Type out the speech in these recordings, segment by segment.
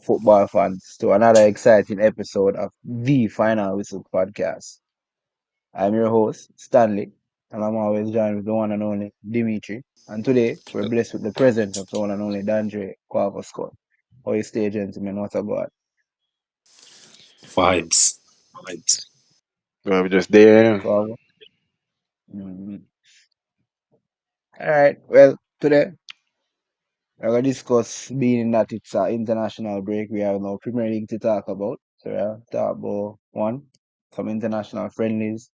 football fans, to another exciting episode of the Final Whistle podcast. I'm your host, Stanley, and I'm always joined with the one and only Dimitri. And today, we're blessed with the presence of the one and only Dandre Quavascott. How you stay, gentlemen? What about? Vibes. Well, we just there. Quavo? Mm. All right. Well, today, we're going to discuss being that it's an international break. We have no Premier League to talk about. So, yeah, talk about some international friendlies,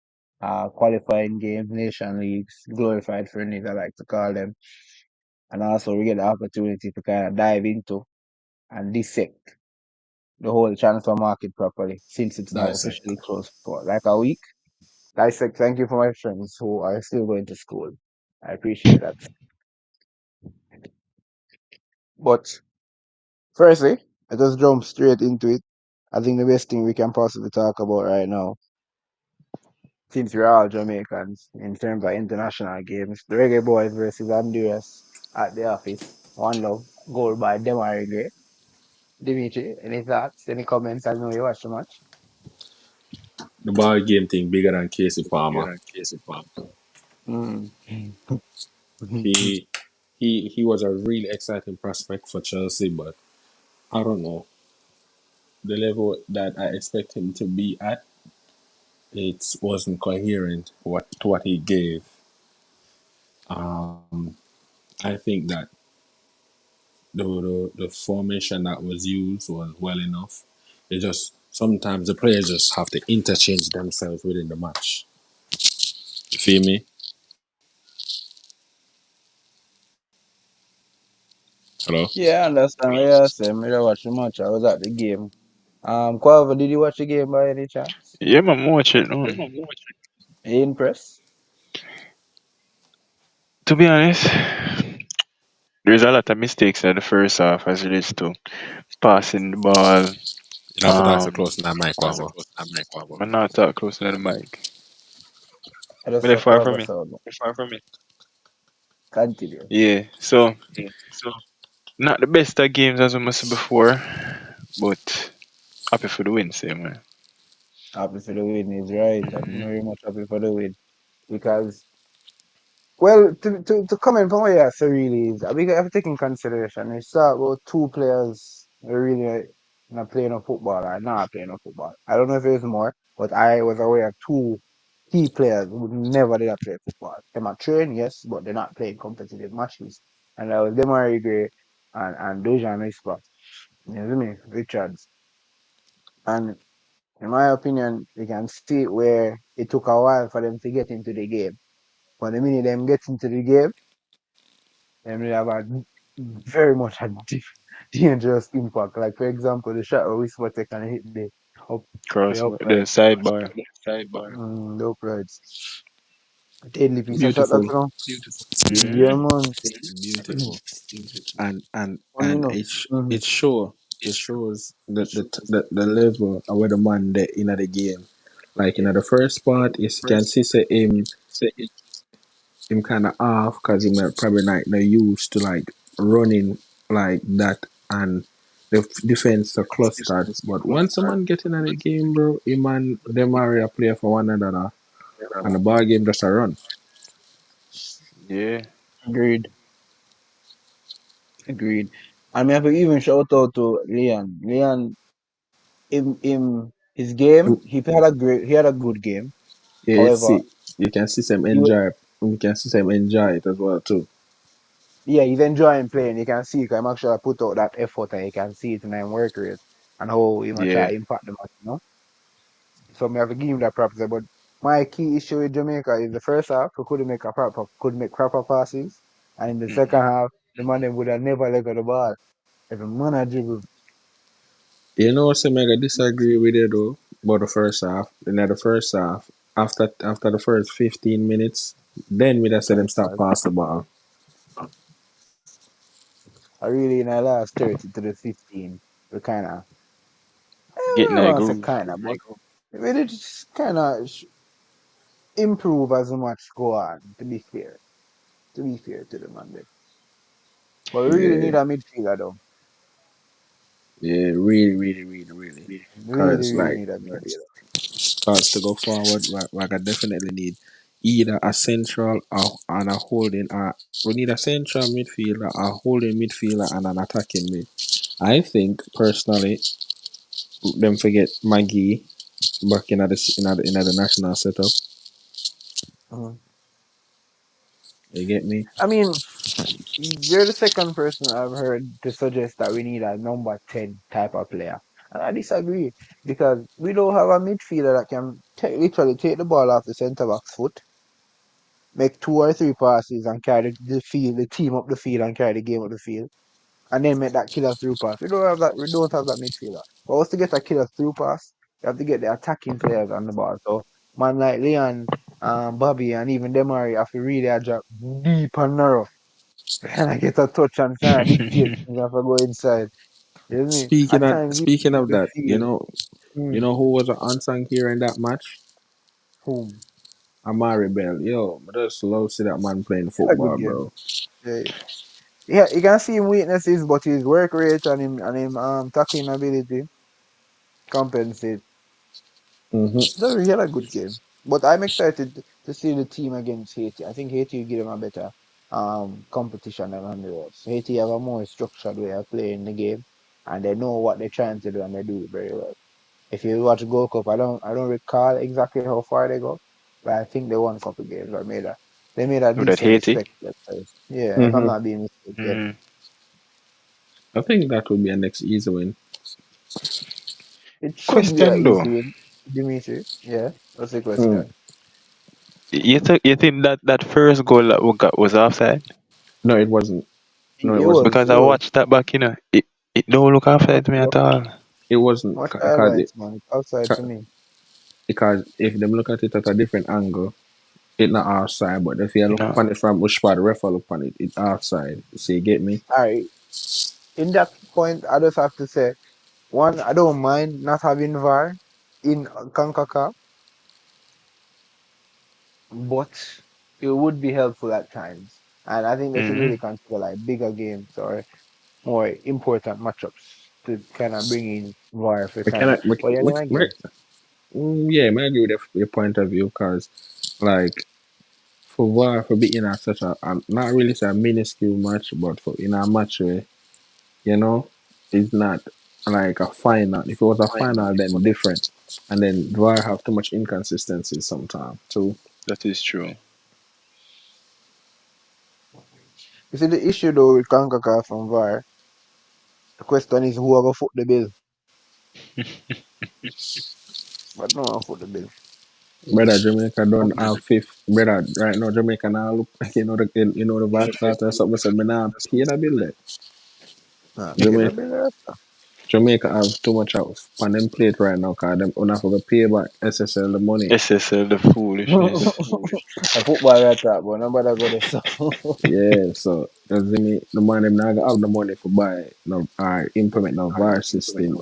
qualifying games, nation leagues, glorified friendlies, I like to call them. And also, we get the opportunity to kind of dive into and dissect the whole transfer market properly since it's now Dissect. officially closed for like a week. Dissect, thank you for my friends who are still going to school. I appreciate that. But firstly, let us jump straight into it. I think the best thing we can possibly talk about right now, since we're all Jamaicans in terms of international games, the Reggae Boys versus Honduras at the office. One love, goal by Demari Gray. Dimitri, any thoughts, any comments? I know you watch the match. The ball game thing bigger than Casey Palmer. Mm. He he was a really exciting prospect for Chelsea, but I don't know the level that I expect him to be at. It wasn't coherent what to what he gave. I think that the formation that was used was well enough. It just sometimes the players just have to interchange themselves within the match. You feel me? Hello. Yeah, I understand what you're saying. I didn't watch the match. I was at the game. Quavo, did you watch the game by any chance? Yeah, man, watch it. No. Are you impressed? To be honest, there's a lot of mistakes in the first half as it is to passing the ball. You have to talk so Um, close to that mic, Quavo. I'm not that close to the mic. I just But they saw far from Quavo me. sound. Continue. Yeah, so not the best of games as we must say before, but happy for the win, same man. Happy for the win is right. I'm Mm-hmm. very much happy for the win because, well, to comment from what you say really is, I think I have to take in consideration. It's about two players who really not playing no football or not playing no football. I don't know if it's more, but I was aware of two key players who never did play football. They might train, yes, but they're not playing competitive matches. And that was Demari Gray and Dojan Whisper. You know what I mean? Richards. And in my opinion, you can see where it took a while for them to get into the game. But the minute them get into the game, them will have a very much a dangerous impact. Like for example, the shot where Whisper take and hit up Cross the the upright. sidebar. The uprights. Deadly piece of shot that Beautiful, you know. Yeah Mm-hmm. man. beautiful, and You know. it shows the level of where the man there in the game. Like in the first part, you can see say him kind of off because he might probably not used to like running like that and the defense are clustered. But once a man get in the game, bro, him and them are a player for one another, and the ball game just a run. Yeah. Agreed. Agreed. I mean I could even shout out to Leon. Leon in his game, he had a good game. Yeah, you However, see, you can see some he enjoy. You can see some enjoy it as well too. yeah, he's enjoying playing. You can see him actually put out that effort and you can see it in his work rate and how he might try Yeah. to impact the match. So me have to give him that props there. But my key issue with Jamaica is the first half we couldn't make proper passes. And in the second Mm-hmm. half, the man them would have never let go the ball. Every man I dribble. You know what, some I disagree with you though about the first half. In the first half, after the first 15 minutes, then we just said them That's stop pass the ball. I really in the last 30 to the 15, we kinda Getting I don't that want to say groove. kinda, but we did just kinda improve as the match go on, to be fair. To be fair to the man there. But we really Yeah, need a midfielder though. Yeah, really, really, really, really. Really, Cause really like, need a midfielder. cause to go forward, like I definitely need either a central or and a holding. We need a central midfielder, a holding midfielder, and an attacking mid. I think personally, them forget Maggie back in the national setup. Mhm. You get me? I mean, you're the second person I've heard to suggest that we need a number 10 type of player. And I disagree because we don't have a midfielder that can literally take the ball off the centre back's foot, make two or three passes and carry the team up the field and carry the game up the field, and then make that killer through pass. We don't have that. We don't have that midfielder. For us to get a killer through pass, you have to get the attacking players on the ball. So man like Leon, Bobby, and even Demari have to really drop deep and narrow. Kind of get a touch and kind of dictate things have to go inside. You know what I mean? Speaking At of times, speaking you of can that, feel who was an unsung hero in that match? whom. Amari Bell. Yo, I just love to see that man playing He had a good football, game. bro. Yeah, yeah, you can see him weaknesses, but his work rate and him tackling ability compensate. Mm-hmm. So he had a good game. But I'm excited to see the team against Haiti. I think Haiti will give them a better competition than Honduras. Haiti have a more structured way of playing the game and they know what they're trying to do and they do it very well. If you watch Gold Cup, I don't recall exactly how far they go, but I think they won a couple games or they made a With that decent Haiti. spectacle. Yeah, if I'm Mm-hmm. not being mistaken. Mm. I think that would be a next easy win. It should be an Question though. easy win, Dimitri. Yeah, that's the Mm. question. You think that that first goal that we got was offside? No, it wasn't. No, it It wasn't. was, Because it I was. watched that back, it don't look offside to me at all. It wasn't Watch the because highlights, man. It's outside to me. if them look at it at a different angle, it not outside. But if you look No. upon it from which part the ref look upon it, it outside. So you get me? All right. In that point, I just have to say, one, I don't mind not having VAR in CONCACAF, but it would be helpful at times. And I think they should Hmm. really consider like bigger games or more important matchups to kind of bring in VAR for We kind of. cannot. We, But yeah, we, then we, again, yeah, I agree with your point of view because, like, for VAR for being at such not really say a minuscule match, but for in a match where you know it's not like a final. If it was a final, then different, and then VAR have too much inconsistency sometimes too. That is true. you see the issue though with CONCACAF and VAR, the question is who are going to foot the bill? But no one foot the bill. Brother, Jamaica don't have fifth. Brother, right now Jamaica now look like the VAR chart or something. So me now pay the bill there. Nah, pay the Jamaica, bill. Jamaica have too much out on them plate right now because them not for pay back SSL the money. SSL, the foolishness. A football right that, but nobody go there. So Yeah, so does me the man them now have the money for buy no or implement no VAR system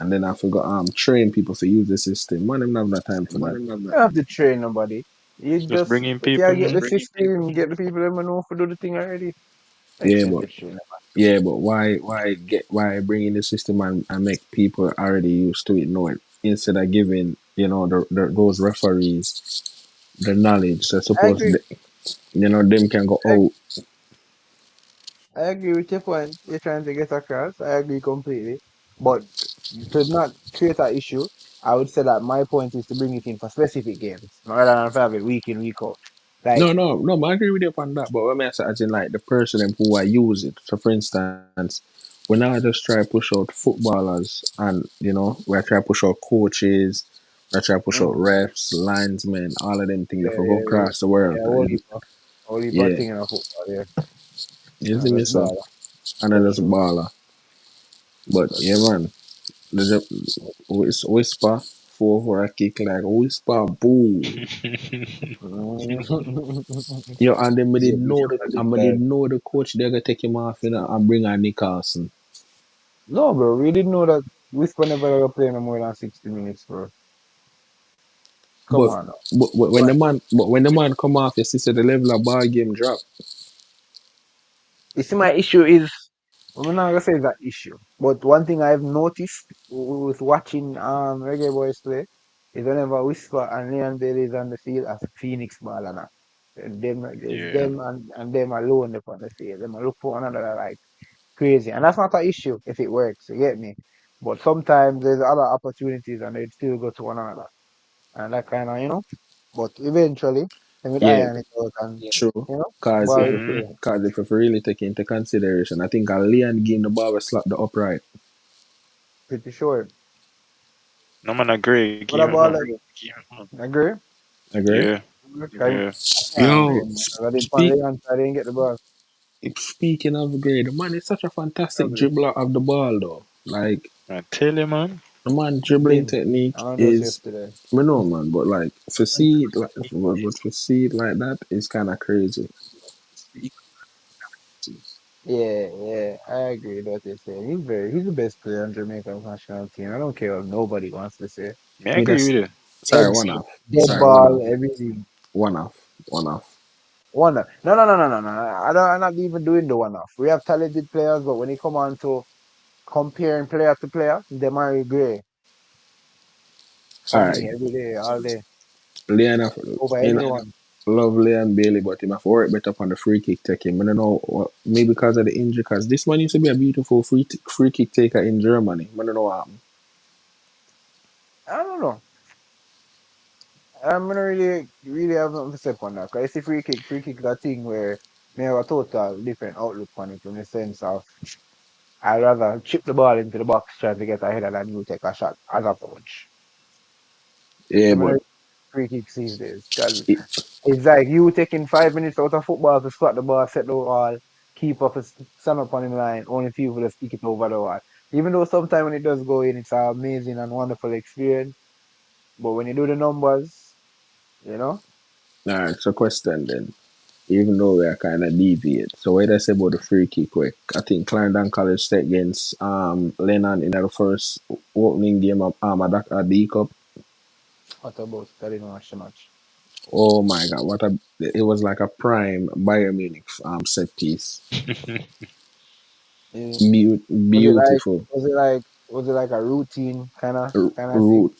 and then I forgot train people to use the system. Man them not have that time for that. you don't have to train nobody. You Just just bring in if you people, get the man. system, get the people that know for do the thing already. Makes Yeah, sense but to train them. why bring in the system and make people already used to it know it instead of giving those referees the knowledge. So I suppose agree. them can go I, out. I agree with your point. You're trying to get across. I agree completely. But to not create an issue, I would say that my point is to bring it in for specific games rather than have it week in, week out. No, Like, no, no. I agree with you on that. But what I say, as in like the person them who I use it. So, for instance, when I just try to push out footballers, and we try to push out coaches, I try to push out mm, refs, linesmen, all of them things that yeah, go yeah, yeah. across the world. Yeah, And whole heap of yeah, thing in a football, yeah. you see me That's so, bad. and I That's just true. baller. But That's yeah, true. man, the whisper for a kick like whisper, boo. Yo, and then Yeah, I did know the coach they're gonna take him off, and bring on Nicholson. no, bro, we didn't know that Whisper never ever play no more than 60 minutes, bro. Come But on now. when the man come off, you see the level of ball game drop. You see, my issue is I'm not gonna say it's an issue, but one thing I've noticed with watching Reggae Boys play is whenever Whisper and Leon Bailey is on the field as Phoenix ball and them it's Yeah. them and them alone up on the field. Them a look for one another like crazy. And that's not an issue if it works, you get me? But sometimes there's other opportunities and they'd still go to one another. And that kinda, but eventually they would Yeah, iron it out and true. you know, Cause ball if will Mm-hmm. play. cause if you really take into consideration, I think a Leon game the ball will slap the upright. Pretty sure. No man agree What game it, about man. like agree? Agree? Yeah. I Yeah. can't agree, Yo, man. 'Cause I did pan speak Leon, so I didn't get the ball. speaking of grade, the man is such a fantastic Probably. dribbler of the ball though. Like I tell you, man. the man It's dribbling been. technique I don't know is yesterday. I know man, but like to see it like but to see it like that is kinda crazy. Yeah, yeah, I agree with what you're saying. He's the best player on Jamaica's national team. I don't care what nobody wants to say. Me Me agree that's with you. sorry, Dead, one off. dead Sorry, one off. ball, everything. One off. One off. One. No. I'm not even doing the one off. We have talented players, but when it come on to comparing player to player, them are grey for Alright. me every day, all day, Leon over in everyone. love Leon Bailey, but him have to work better on the free kick taking. I don't know maybe because of the injury, because this man used to be a beautiful free kick taker in Germany. I don't know what happened. I don't know. I'm gonna really have nothing to say on that. Cause it's a free kick that thing where me have a total different outlook on it in the sense of I'd rather chip the ball into the box trying to get ahead than you take a shot as a coach. Yeah, I'm but gonna free kicks these days. Cause it, it's like you taking 5 minutes out of football to spot the ball, set the ball, keep up, stand up on the line, only few will stick it over the wall. Even though sometimes when it does go in, it's an amazing and wonderful experience. But when you do the numbers, you know, alright, so question then. Even though we are kind of deviate. So what I say about the free kick quick? I think Clarendon College State against Lennon in the first opening game of at the Cup. what about that didn't watch the match. Oh my god, what a it was like a prime Bayern Munich set piece. Yeah. Beautiful. Was it like a routine kind of thing? Root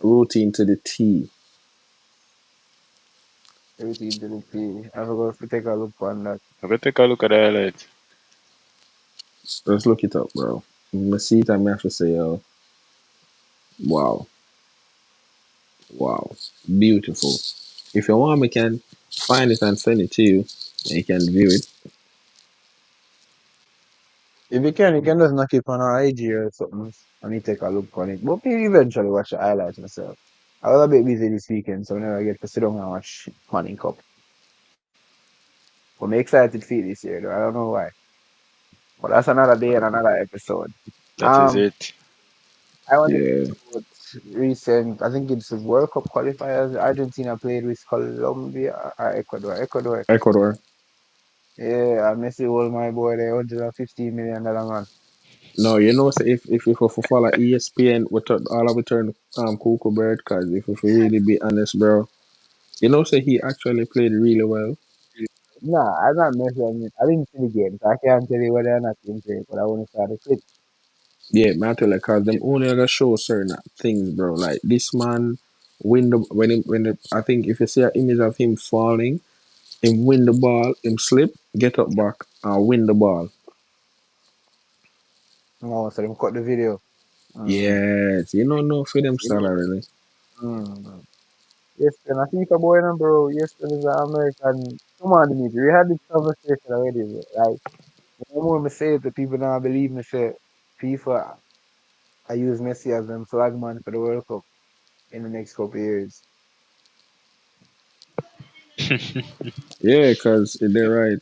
routine to the T. Routine to the T. I forgot to take a look on that. I better take a look at the highlights. Let's look it up, bro. I see it, I have to say, wow, wow, beautiful. If you want, we can find it and send it to you. And you can view it. If you can just knock it on our IG or something and you take a look on it. But maybe eventually watch the highlights myself. I was a bit busy this weekend, so I never get to sit down and watch Manning Cup. But I'm excited for it this year, though. I don't know why. But that's another day and another episode. That is Um, it. I want to Yeah, talk about recent. I think it's the World Cup qualifiers. Argentina played with Colombia or Ecuador. Ecuador. Ecuador. Yeah, I Messi was my boy there, $150 million man. No, you know, so if we follow ESPN, we turn all of we turn Coco Bird, because if we really be honest, bro, you know, so he actually played really well. Nah, I'm not Messi. I didn't see the game, so I can't tell you whether or not he played, but I want to start the clip. Yeah, man, I tell you, cause them only gonna show certain things, bro. Like this man win the when the I think if you see an image of him falling, him win the ball, him slip, get up back, and win the ball. No, so them cut the video. Mm. Yes, you don't know for them style really. Mm. Yes, and I think a boy number yesterday's an American. Come on, Dimitri, we had this conversation already. Bro. Like, the more I say it, the people now believe me. Say FIFA, I use Messi as them flag man for the World Cup in the next couple of years. Yeah, cause they're right.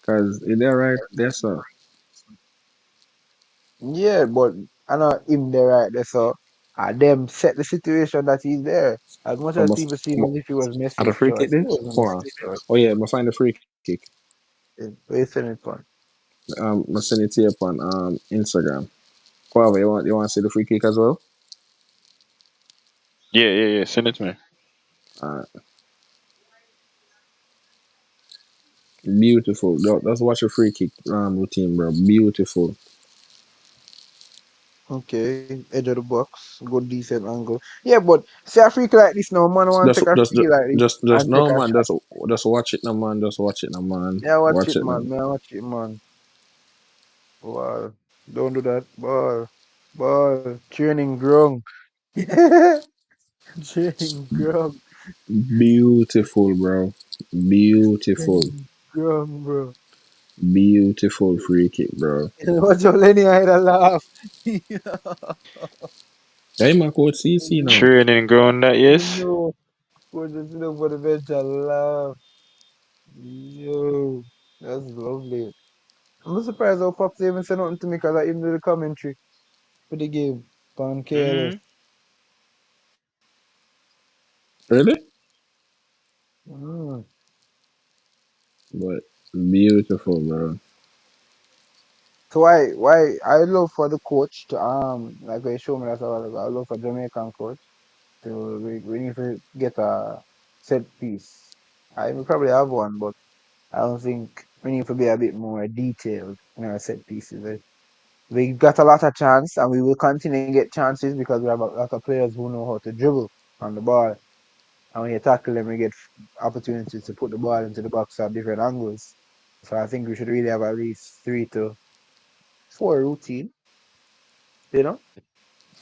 Cause they're right. That's all. Yeah, but I know him there right there, so them set the situation that he's there. As much as people see him as if he was At a Messi's free kick, choice, he this? wasn't Hold on. Messi's choice. Oh yeah, I find the free kick. Wasting it fun. I send it to you up on Instagram. Quavo, you want to see the free kick as well? Yeah. Send it to me. Uh, Beautiful. That's watch a free kick routine, bro. Beautiful. Okay, edge of the box, good decent angle. Yeah, but see a freak like this now, man want to Just, take a just, free like this just and take no a man. shot. Just watch it, no man. Just watch it, no man. Yeah, watch Watch it, it, man. no. Man, watch it, man. Ball. Don't do that. Ball. Ball. Training ground. Training ground. Beautiful, bro. Beautiful. Training ground, bro. Beautiful free kick, bro. Watch how Lenny had a laugh. Hey, my coach CC now. Training ground, that yes. No. We're just sitting for the bench and laugh. Yo. That's lovely. I'm not surprised how Pops even said nothing to me because I even did the commentary for the game. Pan Mm-hmm. careless. Really? Mm. But beautiful, bro. So why I love for the coach to like they show me that a while ago. I love for Jamaican coach to we need to get a set piece. I will probably have one, but I don't think we need to be a bit more detailed in our set pieces. We got a lot of chance and we will continue to get chances because we have a lot of players who know how to dribble on the ball. And when you tackle them, we get opportunities to put the ball into the box at different angles. So I think we should really have at least 3 to 4 routine, you know,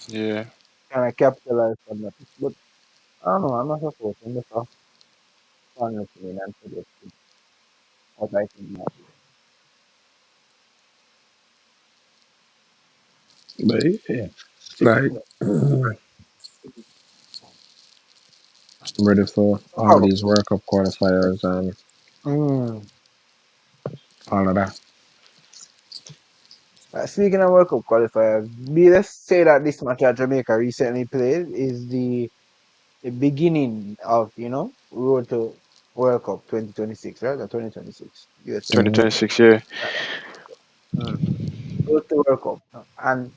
Yeah. kind of capitalize on that. But I don't know, I'm not supposed to. I'm just a honestly and forget what I think might be. But yeah, Speaking like of, ready for all of oh, these World Cup qualifiers and mm, all of that. speaking of World Cup qualifiers, let's say that this match that Jamaica recently played is the beginning of, road to World Cup 2026, right? The 2026 USA. 2026, yeah. Mm. Road to World Cup. And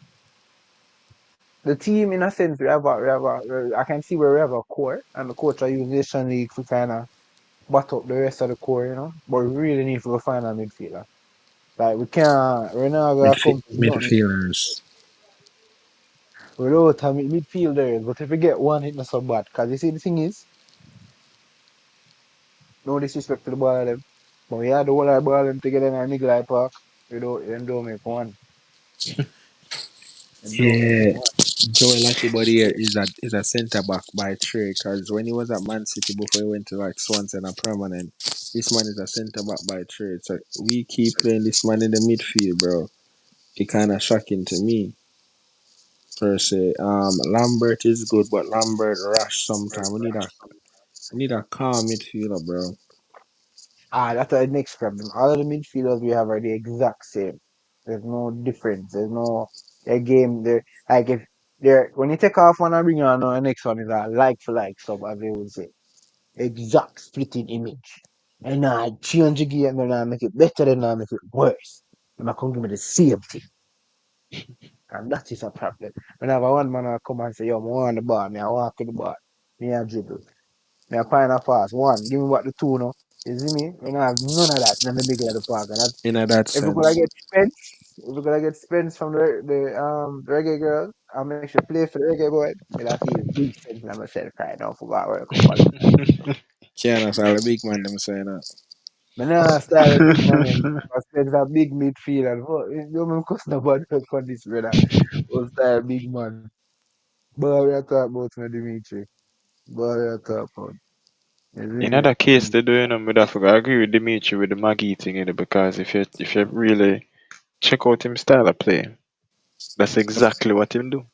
the team, in a sense, I can see where we have a core, and the coach are using Nation League to kind of butt up the rest of the core, But we really need to find a midfielder. Like, we're not going to accomplish nothing Midfielders. without a midfielders. But if we get one, it's not so bad. Because you see, the thing is, no disrespect to the ball of them. But we had the whole of the ball of them together in a nigga park. Without them don't make one. Them don't make Yeah, one. Joel Latibody is a centre back by trade because when he was at Man City before he went to like Swansea and a permanent, this man is a centre back by trade. So we keep playing this man in the midfield, bro. It kind of shocking to me per se. Lambert is good, but Lambert rash sometimes. We need a calm midfielder, bro. That's the next problem. All of the midfielders we have are the exact same. There's no difference. There's no a game there. Like if there when you take off one and bring on the next one is a like for like sub as they would say. Exact splitting image. And I change the game and I make it better than I make it worse. And I come give me the same thing. And that is a problem. Whenever one man I come and say, yo, I want the ball, me I walk in the ball. Me I dribble. Me I find a pass. One, give me what the two now. You see me? We don't have none of that in the middle of the park. And that's In that if we're gonna sense, get Spence, if we're gonna get Spence from the reggae girl, I'll make sure play for the reggae boy. And I feel decent in myself right now for that World Cup qualifier. Kiana all the big man them saying that. Man, I style a big man and Spence a big midfield and you don't cost nobody for this brother. We'll style big man. But we are talking about me, Dimitri. But we are talking about. You see In me? other case, they do, but I agree with Dimitri with the Maggie thing, because if you really check out him style of play, that's exactly what him do.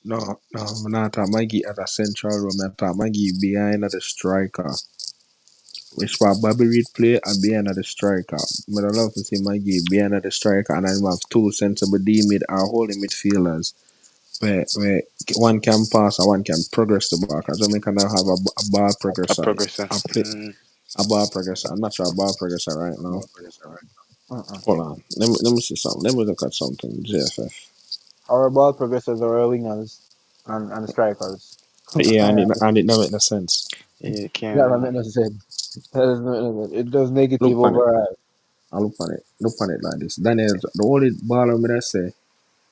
No, no, I'm not talking Maggie as a central room. I thought Maggie behind the striker. Which part Bobby Reed play and behind the striker. But I love to see Maggie behind the striker and then have two sensible D mid or holding midfielders where one can pass and one can progress the ball. Because Jamaica now have a ball A progressor. progressor. A, play, a ball progressor. I'm not sure a ball progressor right now. Uh-uh. Hold on. Let me see something. Let me look at something. JFF. Our ball progressors are our wingers and strikers. Yeah, Alright. and it don't make no sense. Yeah, That can don't make no sense. That doesn't make no sense. It does negative Look on it. overall. I look on it like this. The only baller me that say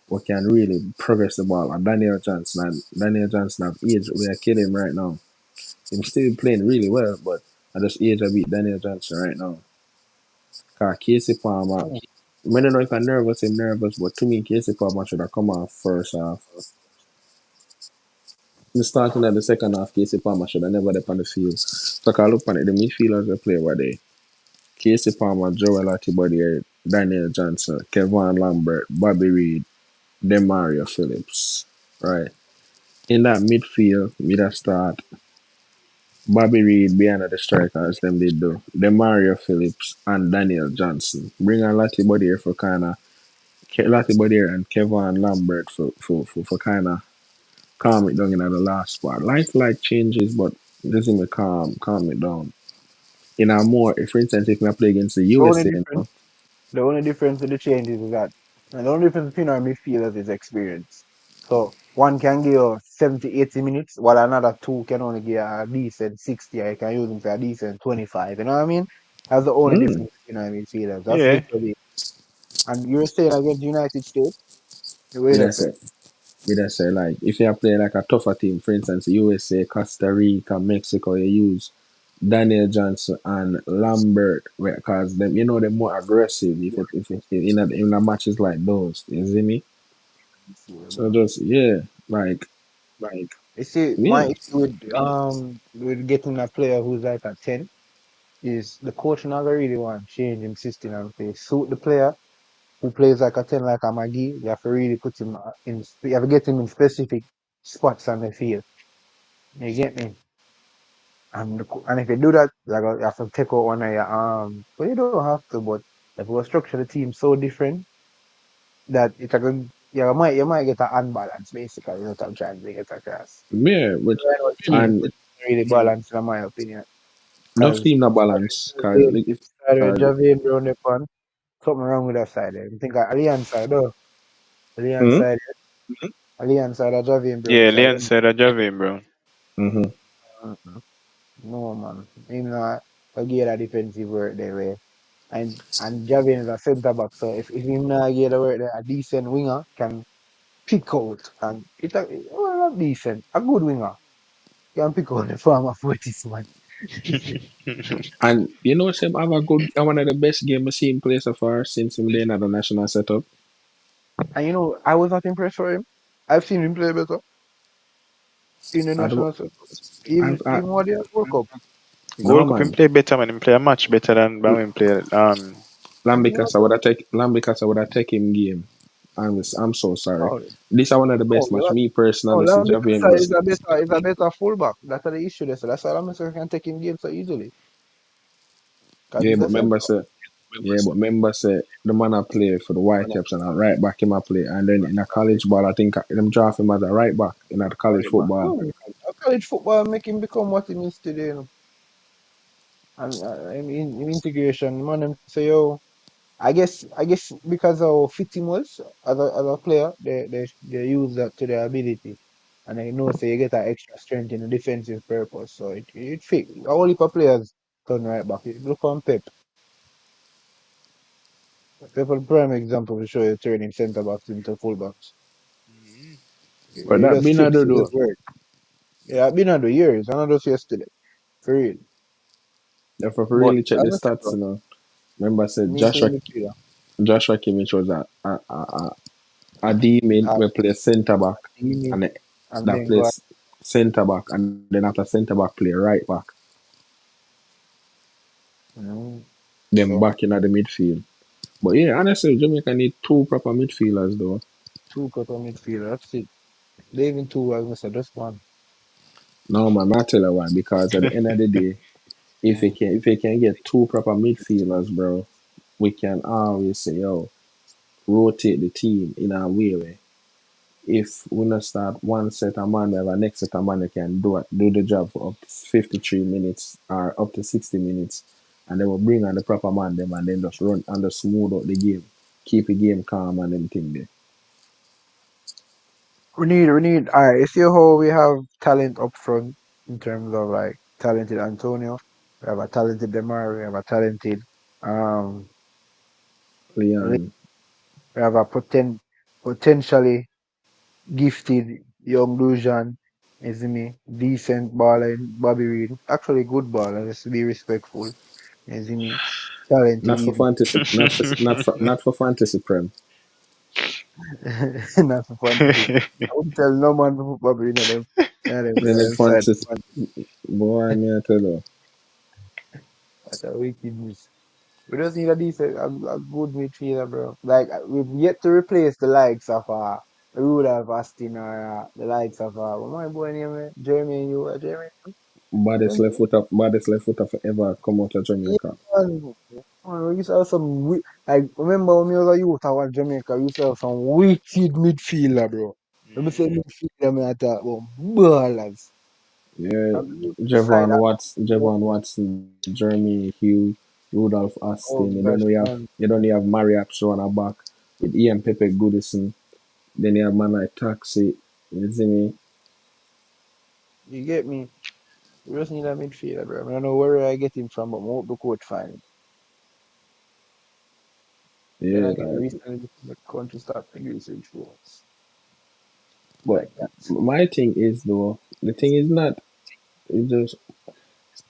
what can really progress the ball are Daniel Johnson, and Daniel Johnson have age we are killing him right now. He's still playing really well, but I just age I beat Daniel Johnson right now. Cause Casey Palmer, Mm. I don't know if I'm nervous, but to me Casey Palmer should have come off first half. The starting of the second half, Casey Palmer should have never left on the field. So I look on it, the midfielders they play were they Casey Palmer, Joel Atibodier, Daniel Johnson, Kevin Lambert, Bobby Reed, Demario Phillips. Right. In that midfield, we just start Bobby Reed behind the strikers, them they do. Demario Phillips and Daniel Johnson. Bring on Lottie Bodier for kinda Lottie Bodier and Kevin Lambert for kinda calm it down in the last spot. Like changes, but doesn't me calm it down. In a more, for instance, if I play against the The only USA, you difference, know, the only difference with the changes is that, and the only difference between our midfielders is experience. So one can give you 70, 80 minutes, while another two can only give a decent 60, or you can use them for a decent 25. You know what I mean? That's the only mm, difference between our midfielders. That's Yeah. literally. And you're saying against United States, the way we that's just it. say we just say like if you play like a tougher team, for instance, USA, Costa Rica, Mexico, you use Daniel Johnson and Lambert because them they're more aggressive if in a matches like those. You see me? So just like You see, my yeah. issue with getting a player who's like a 10 is the coach never really want to change him system and play suit the player who plays like a 10 like a Maggie. You have to really put him you have to get him in specific spots on the field. You get me? And if you do that, you have to take out one of your but you don't have to, but if we structure the team so different that it's like you might get an unbalance basically, you know what I'm trying to get across. Yeah, which Right now, team and is really balanced in my opinion. enough Because team not balance because if started with because Javier Brown upon, something wrong with that side there. I think Alliance side though. Alliance mm, side, Alliance side of Javier Brown Yeah, side. Leon said a Javin, bro. mm-hmm. Mm-hmm. No man. Him not get a defensive work there way. And Javier is a centre back, so if him not get the work there, a decent winger can pick out and well, not decent, a good winger can pick out the form of what is man. And Sam have a good one of the best game I've seen play so far since him there at the national setup. And I was not impressed for him. I've seen him play better in the I don't, national setup. Even I even what the World Cup. World no Cup him man. play better, man. Him play a match better than him play Lambicas World I would Cup. have take Lambicas I would have take him game. I'm so sorry. No, This is one of the no, best match. Me personally, see Javier Wan-Bissaka Bro. is a better fullback. That's the issue there. So that's why Wan-Bissaka can take him game so easily. Because Yeah, he's but a remember centre. say the man I play for the Whitecaps and I right back him I play and then in a college ball I think them draft him as a right back in a college football. No, college football make him become what he needs to do. And in integration, man, them say, yo, I guess because of how fit him was as a player, they use that to their ability. And I know so you get that extra strength in the defensive purpose. So it fit. All heap of players turn right back. Look on Pep. Pep a prime example to show you turning centre backs into full backs. But It that just been I fits, do it though. just works. Yeah, I've been on the years, and not just yesterday. For real. If I But really check the as I said, stats, bro, remember I said me to midfielder. Joshua Kimmich was a D min Uh, we play centre back Jimmy, and and that then got plays centre back and then after centre back play right back. mm, Then so back in at the midfield. But yeah, honestly, Jamaica need two proper midfielders though. two cut on midfielder. That's it. They even two, I was gonna say just one. No man, I tell you why. Because at the end of the day, Mm. if we can get two proper midfielders, bro, we can always say, yo, rotate the team in a way. If we not start one set of man, the next set of man they can do the job for up to 53 minutes or up to 60 minutes, and they will bring on the proper man them and then just run and just smooth out the game, keep the game calm and them thing there. We need. Alright, you see how we have talent up front in terms of talented Antonio. We have a talented Demar. We have a talented um Leon. We have a potentially gifted young Lujan, you see me, decent baller in Bobby Reed. Actually good baller, just to be respectful. You see me? Talented Not for even. fantasy. Not for fantasy prem. Not for fantasy. I wouldn't tell no man to put Bobby Reed Then on in them side. fantasy, boy, me I tell you. That's a wickedness. We just need a good midfielder, bro. Like we've yet to replace the likes of Rudolph Austin or the likes of what my boy name Jeremy. You Jeremy? Baddest left footer forever come out of Yeah, Jamaica. man. Man, we used to have some like remember when we was a youth I was Jamaica, we used to have some wicked midfielder, bro. Let me say midfielder, me I talk about ballers. Yeah, And we decide that, Javon Watson, Jeremy Hugh, Rudolph oh Austin, and then gosh, man, you don't have Mariapps on a back with Ian Pepe Goodison. Then you have man like Taxi. You see me? you get me? We just need a midfielder, bro. I don't know where I get him from, but I hope the coach find him. Then Yeah, again, like recently the country started usage rules but like that. my thing is though, the thing is not it's just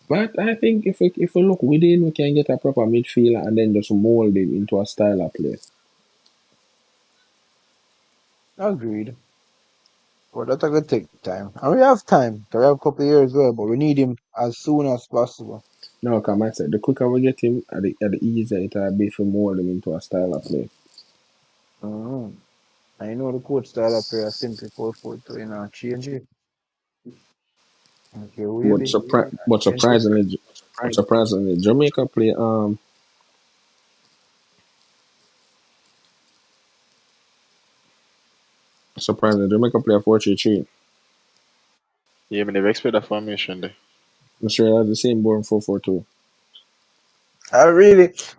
but I think if we look within we can get a proper midfielder and then just mold him into a style of play. Agreed. But that's gonna take time. And we have time. We have a couple of years well, but we need him as soon as possible. No, come I said the quicker we get him at the easier it'll be for mold him into a style of play. Mm-hmm. I know the coach style of prayer simply 4-4-2, you know, change it. Okay, But maybe. surpri- but Change it. surprisingly but surprisingly Jamaica play surprisingly Jamaica play a 4-3-3. Yeah, me never expect that formation there. I'm sure it has the same boring 4-4-2. I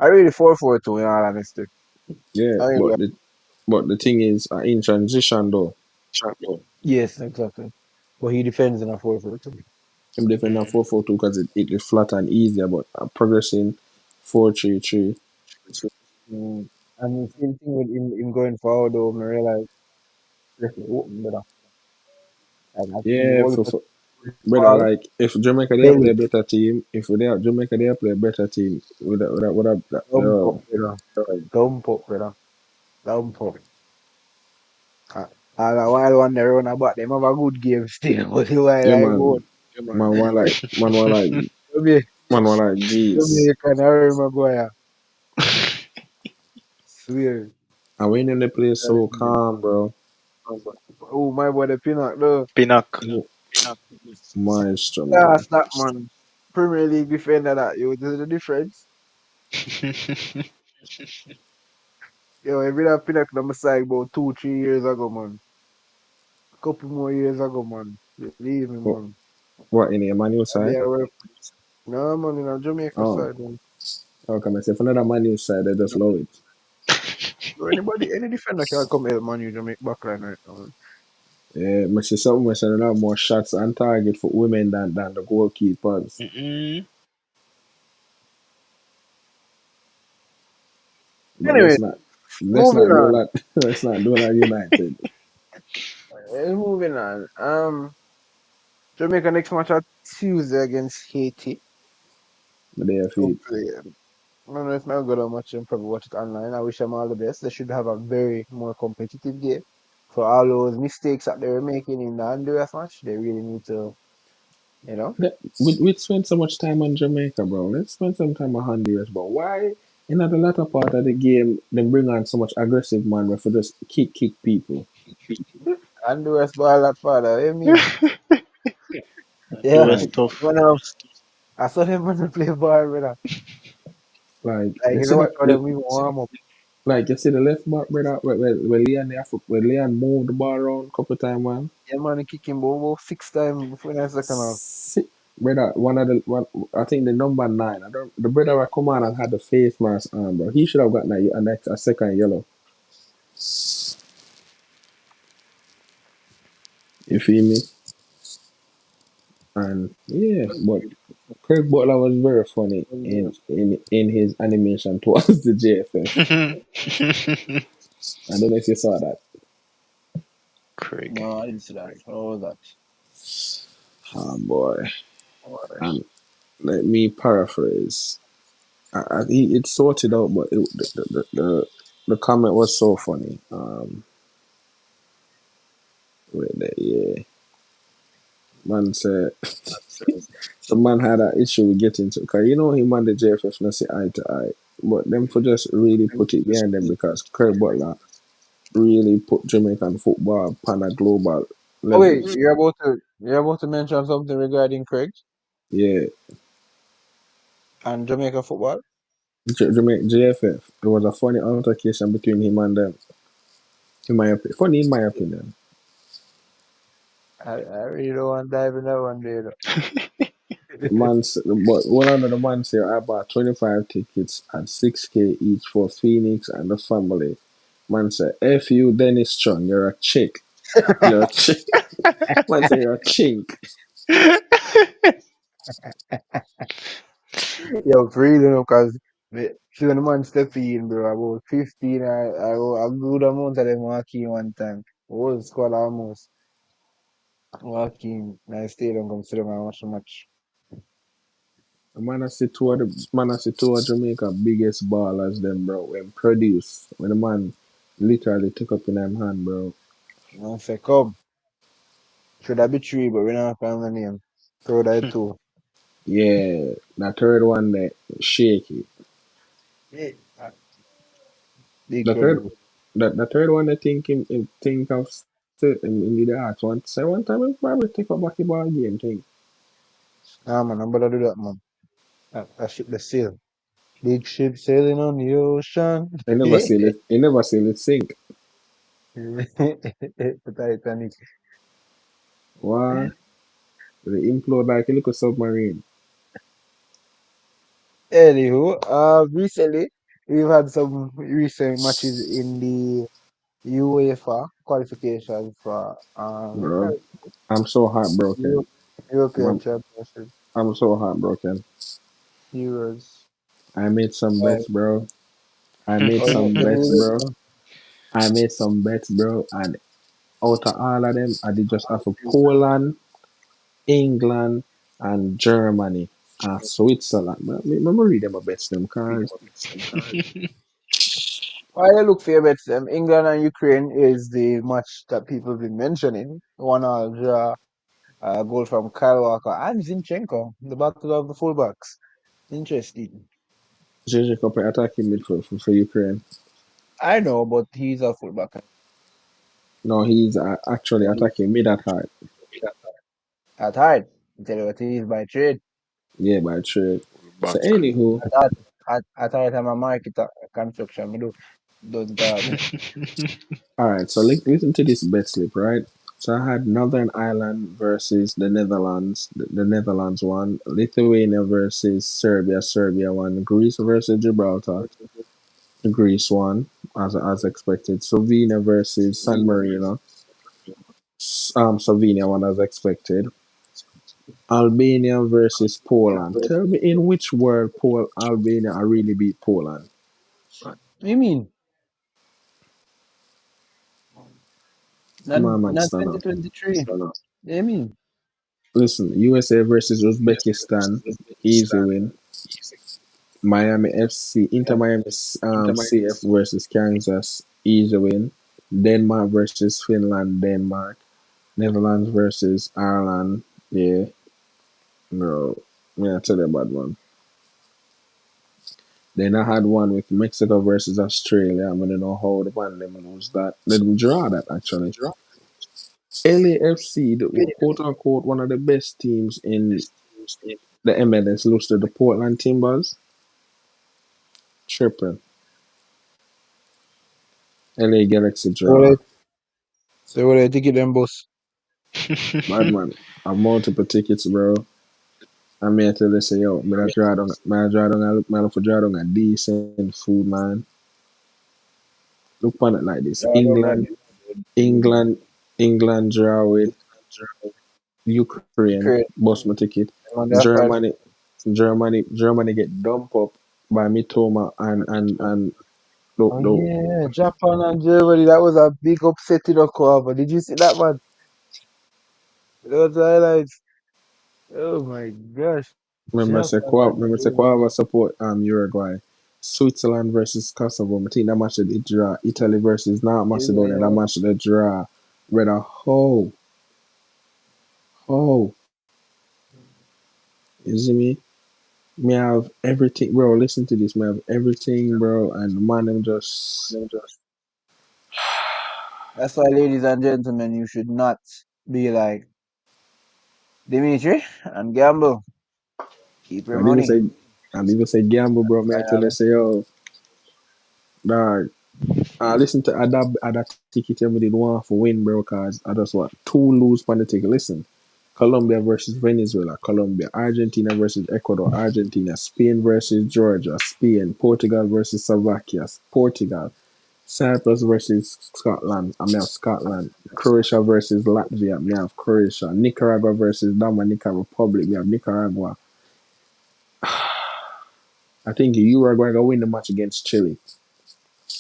really 4-4-2 in all honesty. Yeah, I really, but the thing is in transition though, yes, exactly. But he defends in a 4-4-2. him defend a Mm. 4-4-2 because it is flat and easier, but progressing 4-3-3. Mm. And the same thing with him going forward, though, I realize, definitely open better. And I see Yeah, all for the better ball, like if Jamaica they play belly, a better team, if they are Jamaica they play a better team dump up better, dump up better, dump up. Uh, and while one they run about, them have a good game still, but the while yeah I go, man, Jamaica, man one like geez. Jamaican Harry Maguire, swear. And when they play so calm, bro. Oh, my boy, the Pinnock, though. Pinnock. Maestro Yeah, man. that man. Premier League defender that, you this is the difference. Yo, I been a Pinnock on my side about 2, 3 years ago, man. Couple more years ago, man. Believe me, What, man. what in the manual I be side? a rep. No, man, in a Jamaica Oh, side, man. how come I say for another manual side they just love it. So any defender can come help man, you Jamaica backline right now, man. Yeah, I see something where they have more shots on target for women than the goalkeepers. Mm-mm. But Anyway, let's moving not do on. that. Let's not do that United. Moving on. Jamaica next match on Tuesday against Haiti. But they have feet. Hopefully, I don't know if I'm good or much and probably watch it online. I wish them all the best. They should have a very more competitive game. For all those mistakes that they were making in the Honduras match, they really need to, you know. We spend so much time on Jamaica, bro. Let's spend some time on Honduras, bro. Why in the latter part of the game they bring on so much aggressive man where for just kick people? Honduras ball that father, you mean? It Yeah. was Like tough. When I saw them when they play ball, brother. like Like, you you see know what, how the them even warm up. like you see the left back, brother, where Leon moved the ball around a couple times, man. Yeah, man, he kick him about 6 times before the second half. Si- Brother, I think the number 9. I don't the brother that come on and had the face mask on, bro. He should have gotten a second yellow. You feel me? And yeah, but Craig Butler was very funny in his animation towards the JFF. I don't know if you saw that. Craig. No, I didn't see that. How was that? Oh boy. And let me paraphrase. It sorted out, but the comment was so funny. Wait there, yeah. Man said the man had an issue with getting to, cause you know him and the JFF not see eye to eye, but them for just really put it behind them because Craig Butler really put Jamaican football on a global Oh level. wait, you're about to mention something regarding Craig Yeah, and Jamaica football? Jamaica JFF. It was a funny altercation between him and them. Funny in my opinion. I really don't want to dive in that one day But one of the man say I bought 25 tickets at 6K each for Phoenix and the family. Man said, F you, Dennis Strong, you're a chick. You're a chick. Man say you're a chink. Yo, for real, because see when the man step in, bro, about 15, a good amount of them walk in one time. Whole squad almost walk in. I stay down, come sit down and watch the match. Man I see two of Jamaica biggest ballers them bro. When produce. When the man literally took up in them hand, bro. I say, come, should I be three, but we not calling the name. Throw that two. Yeah. The third one there, shaky. Yeah. Big The third produce. the third one I think him think of in the arts one say one time he probably take a basketball game thing. Nah, man, I'm about to do that, man. I ship the sail. Big ship sailing on the ocean. He never seen it sink. The Titanic. Why? They implode like a little submarine. Anywho, recently we've had some recent matches in the UEFA qualifications for Bro. I'm so heartbroken. Euro- European I'm, Championship I'm so heartbroken. Euros. I made some Right. bets, bro. I made Oh, you some make them bets, really bro. know. I made some bets, bro. And out of all of them, I did just have for Poland, England, and Germany, and Switzerland. But me read them a bets them cause Why you look favorites? England and Ukraine is the match that people have been mentioning. One all draw, goal from Kyle Walker and Zinchenko, the battle of the fullbacks. Interesting. JJ Cup attacking mid for Ukraine. I know, but he's a fullback. No, he's actually attacking mid at heart. At heart, I tell you what he is by trade. Yeah, by trade. So Back. anywho, At heart, at heart, I'm a market construction. Me do don't all right. So listen to this bet slip, right? So I had Northern Ireland versus the Netherlands. The Netherlands won. Lithuania versus Serbia. Serbia won. Greece versus Gibraltar. Greece won, as expected. Slovenia versus San Marino. Slovenia won as expected. Albania versus Poland. Tell me in which world Albania really beat Poland? You mean Come not on, man, not stand up. 2023? You mean Listen, USA versus Uzbekistan, easy win. Miami FC, Inter Miami CF versus Kansas, easy win. Denmark versus Finland, Denmark. Netherlands versus Ireland, yeah, no, yeah, tell you about one. Then I had one with Mexico versus Australia. I don't know how the one them lose that. They draw that actually. LAFC, the quote unquote one of the best teams in the MLS, lose to the Portland Timbers. Tripping. LA Galaxy so? draw. What I ticket them boss? Bad man. I have multiple tickets, bro. I may tell you say, yo, I look for draw down a decent food, man. Look on it like this. Yeah, I don't like England, England draw with Ukraine Ukraine. bust my ticket. On the fight. Germany, Germany get dumped up by Mitoma and Oh the yeah, Japan and Germany. That was a big upset in Okinawa. Did you see that one? Those highlights. Oh my gosh. Japan and Remember Germany. Sequava support Uruguay. Switzerland versus Kosovo. I think that match did draw. Italy versus not Macedonia. That Yeah. match did draw. With a whole. You see me? Me have everything, bro. Listen to this. Me have everything, bro. And the man them just That's why, ladies and gentlemen, you should not be like Dimitri and gamble. Keep your and even money. say and even say gamble, bro. Me I tell you Finally. say yo, dog. I listen to other ticket me did one for win, bro. Cause I just want two lose on the ticket. Listen. Colombia versus Venezuela, Colombia, Argentina versus Ecuador, Argentina, Spain versus Georgia, Spain, Portugal versus Slovakia, Portugal, Cyprus versus Scotland, I have Scotland, Croatia versus Latvia, I have Croatia, Nicaragua versus Dominica Republic, we have Nicaragua. I think Uruguay gonna win the match against Chile.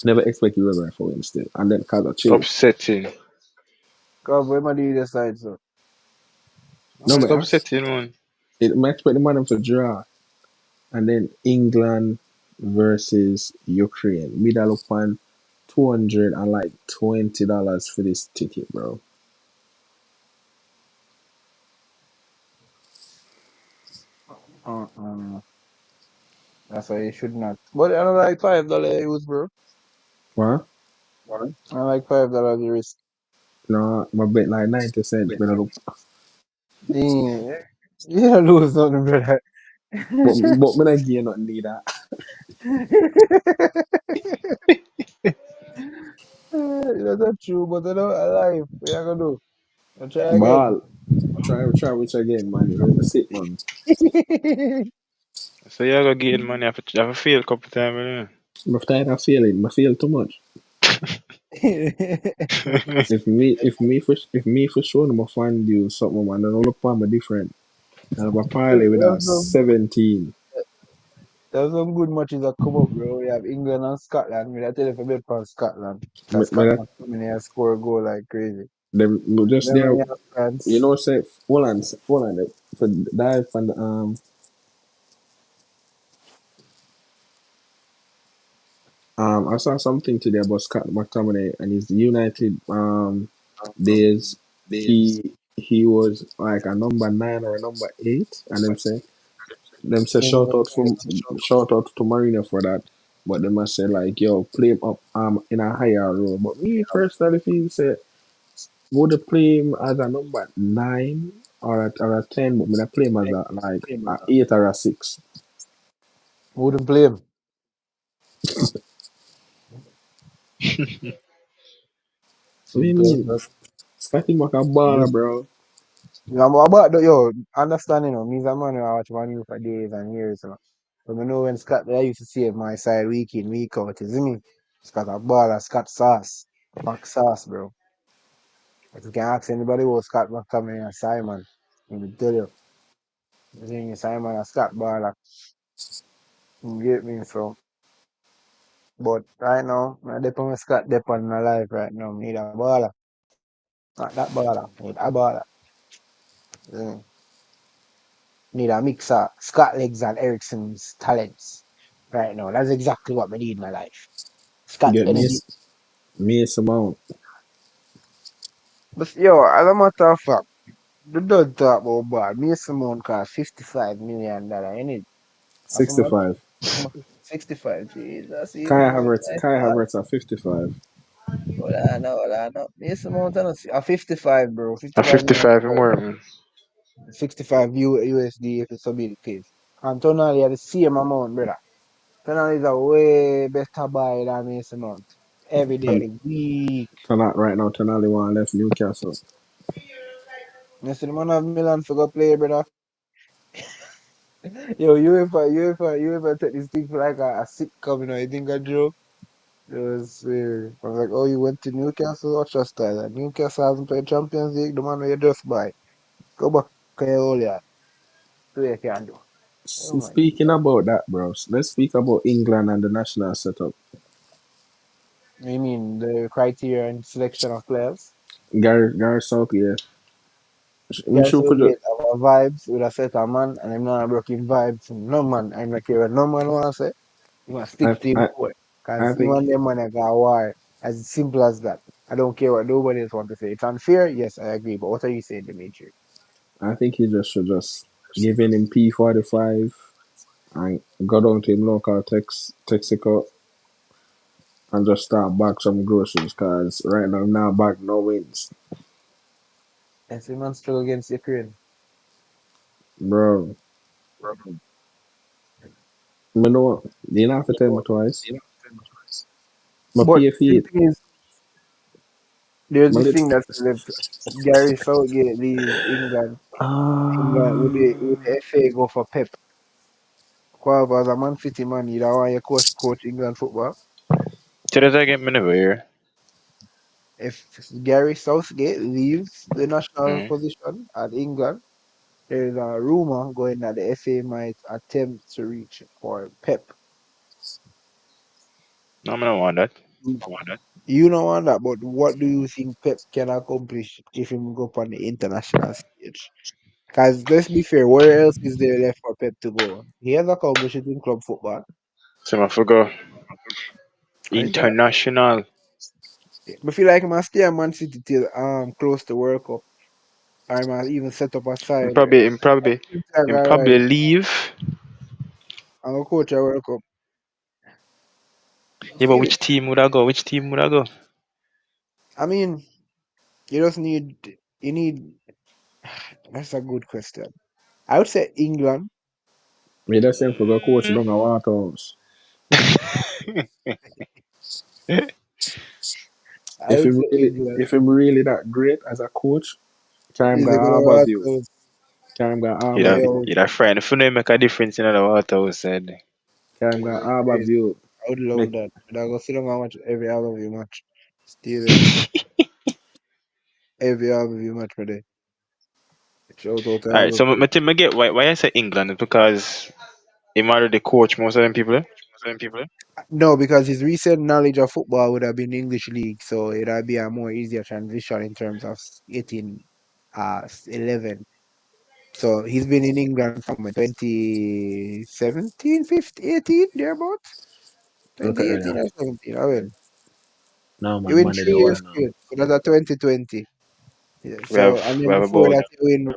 Never expect Uruguay to win still, and then cause of Chile. Upsetting. God, where my do you decide so? No, It's man, upsetting, man. I expect the man to draw. And then England versus Ukraine. Me that look on $220 for this ticket, bro. Uh-uh. That's why you should not. But I don't like $5 use, bro. What? I like $5 you risk. No, my bet like 90 cents, but I look Yeah. You don't lose nothing, brother. but me not gain nothing need that. That's not true, but I know I life. What you gonna do? I try again. Ball. Try which again, man. You know, sit man. So you gotta get money. I have to fail a couple times, I'm tired of failing. I fail too much. you If me for sure I'm gonna find you something man, then I'll look for me different. And I'm a parlay with a There's some, 17. there's some good matches that come up, bro. We have England and Scotland. Me, I tell you for bet for Scotland. Me, Because me, Scotland come in here and score a goal like crazy. them just Then there. when you have You France, know, say Holland for dive from the I saw something today about Scott McTominay and his United days. He was like a number 9 or a number 8, and them say shout out to Marino for that. But they must say like yo play him up in a higher role. But me personally feel say would they play him as a number 9 or a 10, but me I play him as a 8 or a 6. wouldn't play him. What do you Simple as mean? that. Scotty Mac a baller, Just, bro. but yo, understand, me's a man who I watch Man U for days and years, But I know when Scott, I used to save my side week in, week out, you see me? Scott a baller, Scott sauce. Back sauce, bro. If you can ask anybody who Scott McTominay and Simon, he will tell you. You see me, Simon and Scott baller. You get me, so. But right now, I depend on Scott depend on my life right now. I need a baller. Not that baller. I need a baller. Mm. Need a mix of Scott Legs and Ericsson's talents right now. That's exactly what I need in my life. Scott Get energy. Mason Mount. But yo, as a matter of fact, the don't talk about ball. Mason Mount cost $55 million. You need that's how much? 65. How much? 65. Jesus, even more Kai like Havertz at 55. hold on, hold on. Mason Mount a 55, bro. A 55 million. 55 and more, man. 65 USD if it's a be the case. And Tonali are the same amount, brother. Tonali is a way better buy than Mason Mount. Every day of And the week. tonight, right now, Tonali one left Newcastle. You see the man of Milan for go play, brother. Yo, UEFA take this thing for like a sitcom, You think a joke? It was weird. I was like, oh, you went to Newcastle? What's your style? Like, Newcastle hasn't played Champions League. The man where you just buy. Go back to your old yard. Do what you can do. Oh my Speaking about that, bros, let's speak about England and the national setup. You mean the criteria and selection of players? Gary Southgate, I'm Guys sure for will the. get our vibes with a set of man and I'm not breaking vibes. No man, I'm not care what no man wanna say. You must I, stick to him I, boy. I Cause him think and them man I got war. As simple as that. I don't care what nobody else want to say. It's unfair, yes, I agree. But what are you saying, Dimitri? I think he just should just give him P45 and go down to him local Texaco and just start back some groceries because right now I'm not back no wins. Yes, him man struggle against Ukraine. Bro, you know what? You don't have to tell me twice. My But the PFE, thing is, there's my this lit. thing that said if Gary Southgate leave England would Ah, the FA go for Pep? Quality as a Man City man, you don't want your coach England football. Say that again, me never hear. If Gary Southgate leaves the national Mm. position at England, there's a rumor going that the FA might attempt to reach for Pep. No, me don't want that. You know on that, but what do you think Pep can accomplish if he go up on the international stage? Because let's be fair, where else is there left for Pep to go? He has accomplished it in club football. So I forgot. And it's like, International. I feel like I must stay at Man City till close to World Cup. Or I might even set up a Him side. probably, him probably, Things like him alright. probably leave. I'm a coach at World Cup. Yeah, but Feel it. which team would I go? Which team would I go? I mean, you just need you need that's a good question. I would say England. me that's him for the coach down at Waterhouse. I would say England. If him really that great as a coach, Karim Is got it gonna Harbour work view. out? Karim got You'd Harbour have, view. Yo, you'd have friend. If you know make a difference in the water, I said. Karim got Harbour crazy. view. I would love Make that. But I go sit down and watch every all of you match. Steal it. Every all of you match per day. Shout out to All right, all of so you. my team, I get why I say England is because him already coach most of them people. Eh? No, because his recent knowledge of football would have been English league, so it'd be a more easier transition in terms of getting 11. So he's been in England from 2017, 15, 18, thereabouts. look at 2018 that. or 17. I mean, No he man, win money three the years one now. straight. So that's a 2020. Yeah, We so, have and we then have before about that, you win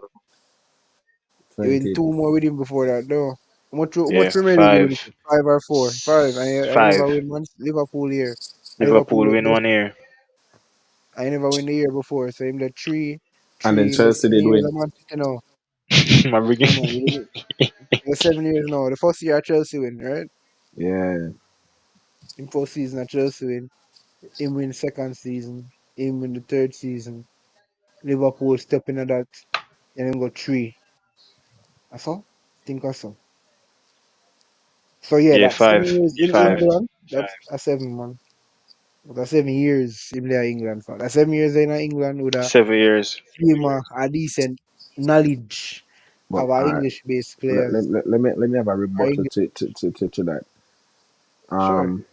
20. two more with him before that. No. How yeah much Premier League you win? five Five or four? Five. I never five. win one. Liverpool here. Liverpool Liverpool, win one year. I never win the year before. So him the And then he got Chelsea 7 did years win. of Man City now. My Yeah, bringing. man. He got 7 years now. The first year at Chelsea win, right? Yeah. In first season at Chelsea win. Him win second season. Him win the third season. Liverpool step into that. And then got three. That's all? Think that's all. So yeah, Yeah, that's 7 five years in five. England. That's a 7 man. That's 7 years in there England for. That's 7 years in England with a 7 years. team a decent knowledge But of our English based players. let me have a Our rebuttal English, to that. sure. Um,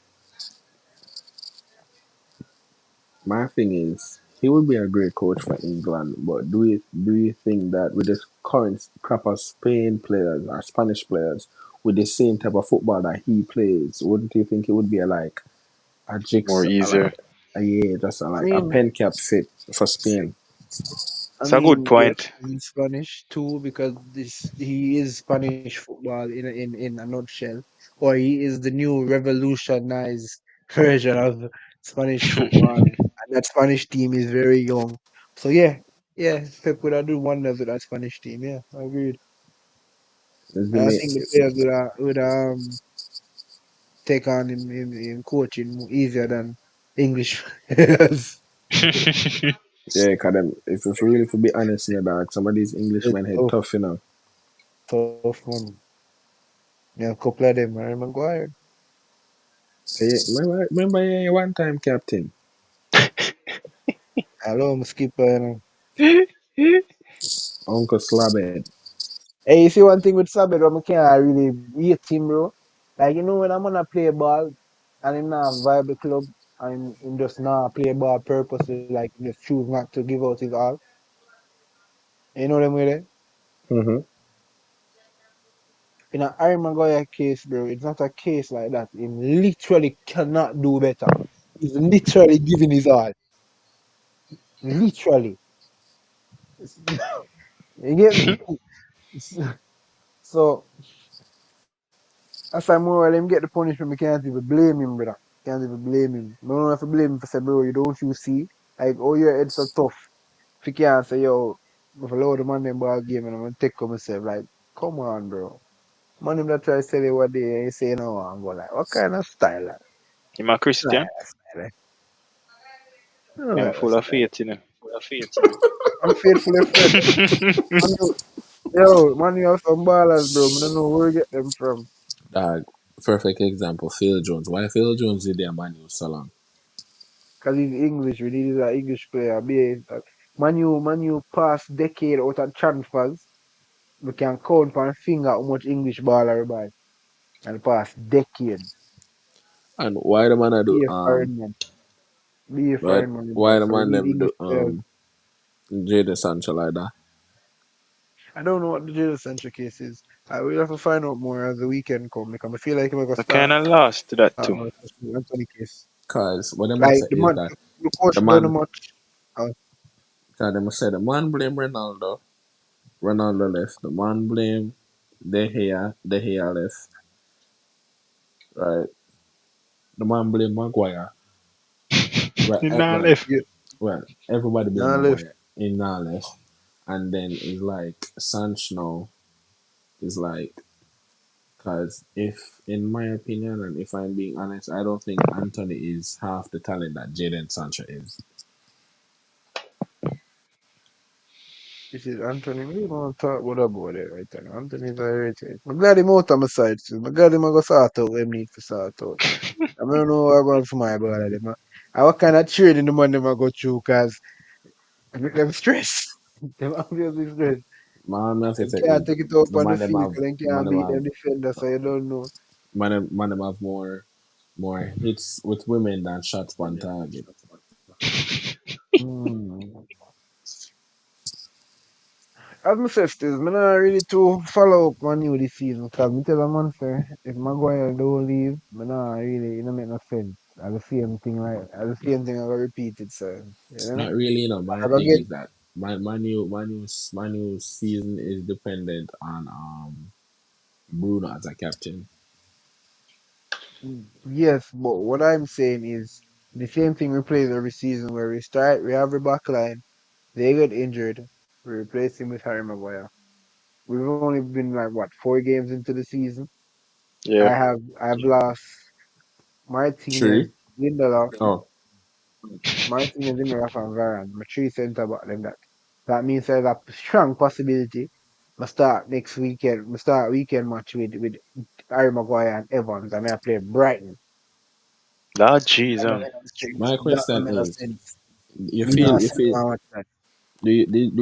my thing is, he would be a great coach for England, but do you think that with the current crop of Spain players or Spanish players with the same type of football that he plays, wouldn't you think it would be like a More jigs like easier. just I like a mean pen cap fit for Spain? I It's a good mean, yes, point. he's Spanish too because this he is Spanish football in a nutshell, or he is the new revolutionized version of Spanish football, and that Spanish team is very young. So yeah, yeah, Pep would have do wonders with that Spanish team. Yeah, I agreed. Let's give And I me think the players would take on in coaching easier than English players. yeah, cause them, if really to be honest here, dog, some of these It's Englishmen head tough, tough, you know. tough one. Yeah, a couple of them, Harry Maguire. Hey, remember one time, Captain. Hello, I'm a skipper. You know. Uncle Slabhead. Hey, you see one thing with Sabed, I can't really rate him, bro. Like, when I'm gonna play ball and him not vibe the club and him just not play ball purposely, like just choose not to give out his all. You know them with it? Mm-hmm. In a Harry Maguire case, bro, it's not a case like that. He literally cannot do better. He's literally giving his all. Literally. You get me? So, as I more let him get the punishment, we can't even blame him, brother. Can't even blame him. No one have to blame him for say, bro, you don't you see? Like, oh, your head so tough. If you can't say, yo, if I load the man them ball game and I'm gonna take on myself, like, come on, bro. Man, him that try to sell you what day and you say no, I'm go like, what kind of style that? Him a Like, Christian. that style, eh? I Me don't am like that full of style. faith in him. I'm faithfully Fred. Man, yo, man, you have some ballers, bro. I don't know where you get them from. Dog, perfect example, Phil Jones. Why Phil Jones did their man use so long? Because he's English. We need an English player. Man, you past decade out of transfers. We can count on finger how much English baller we buy. And the past decade. And why the man I do Be a foreign man. Be a right? foreign man with Why us. the So we man need them do English players. Jadon Sancho like that? I don't know what the Jadon Sancho case is. I will have to find out more as the weekend come because I feel like I'm going to I kind start of lost to that too. Anthony case. Cause what them I Like say the is man, that the coach the done man much. Uh, cause them say the man blame Ronaldo. Ronaldo left. The man blame De Gea. De Gea left. Right. The man blame Maguire. Well, He nah well, left. yeah, well, everybody blame nah left. Maguire. In now left. And then it's like Sancho now is like, because if, in my opinion, and if I'm being honest, I don't think Anthony is half the talent that Jadon Sancho is. This is Anthony. We gonna talk about it right now. Anthony's irritated. I'm glad him out on my side too. I'm glad him go sort out what him need to sort out. I don't know what I'm going for my brother. Them. I what kind of trading the man them I go through cause them stress. Them obviously stress. Man, I have to Them say can't is take it up the on the man them field have because they man can't them beat have them defender, so you don't know. man them have more hits with women than shots on target. Hmm. As my sisters, me not really to follow up Man U this season because me tell a man say if Maguire don't leave, me not really, it don't make no sense. As the same thing, right? As the same thing I got repeated, so you know. Not really, you know. I My go thing get is that Manu season is dependent on Bruno as a captain. yes, but what I'm saying is the same thing we play every season where we start, we have a back line, they get injured, we replace him with Harry Maguire. We've only been like what 4 games into the season. Yeah. I've lost Martinez, True. Lindelof, Oh, Martinez, Lindelof, and Varane. My three centre back them that. That means there's a strong possibility. I start next weekend. I start weekend match with Harry Maguire and Evans. I mean I play Brighton. Lord That don't Jesus. make no sense. my That don't question make no is, sense. you Me feel not you see feel no watch that. do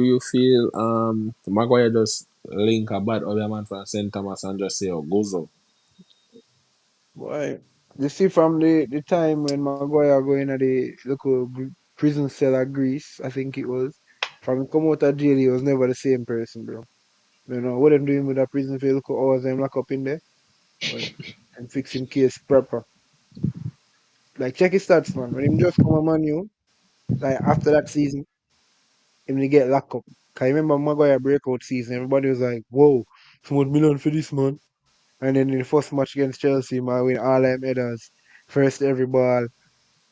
you feel Maguire just link a bad other man from Saint Thomas and just say oh gozo? Boy, you see from the time when Maguire go in at the local prison cell at Greece, I think it was. From him come out of jail, he was never the same person, bro. You know, what them doing with that prison for look at hours them lock up in there. Well, and fix him case proper. Like check his stats, man. When him just come a Man U, like after that season, him they get locked up. Cause I remember Maguire breakout season, everybody was like, whoa, so much million for this man. And then in the first match against Chelsea, man, win all them headers. First every ball.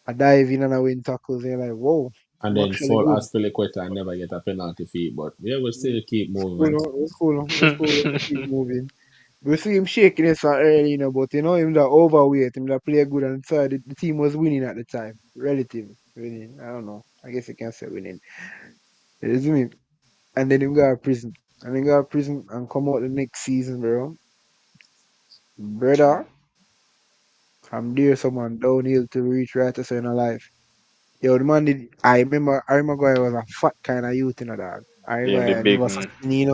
I dive in and I win tackles. And you're like, whoa, And I'm then actually fall good. as Piliqueta and never get a penalty fee. But yeah, we still keep It's cool, moving. it's cool, it's cool. We keep moving. We see him shaking it so early, but him that overweight, him that play good and so the team was winning at the time. Relative winning. I don't know. I guess you can say winning. You see me? And then him go to prison. And then go to prison and come out the next season, bro. Brother, from there someone downhill to reach right to in a life. Yo, the man did I remember Harry Maguire was a fat kind of youth in a dog. Being the He big was man. skinny,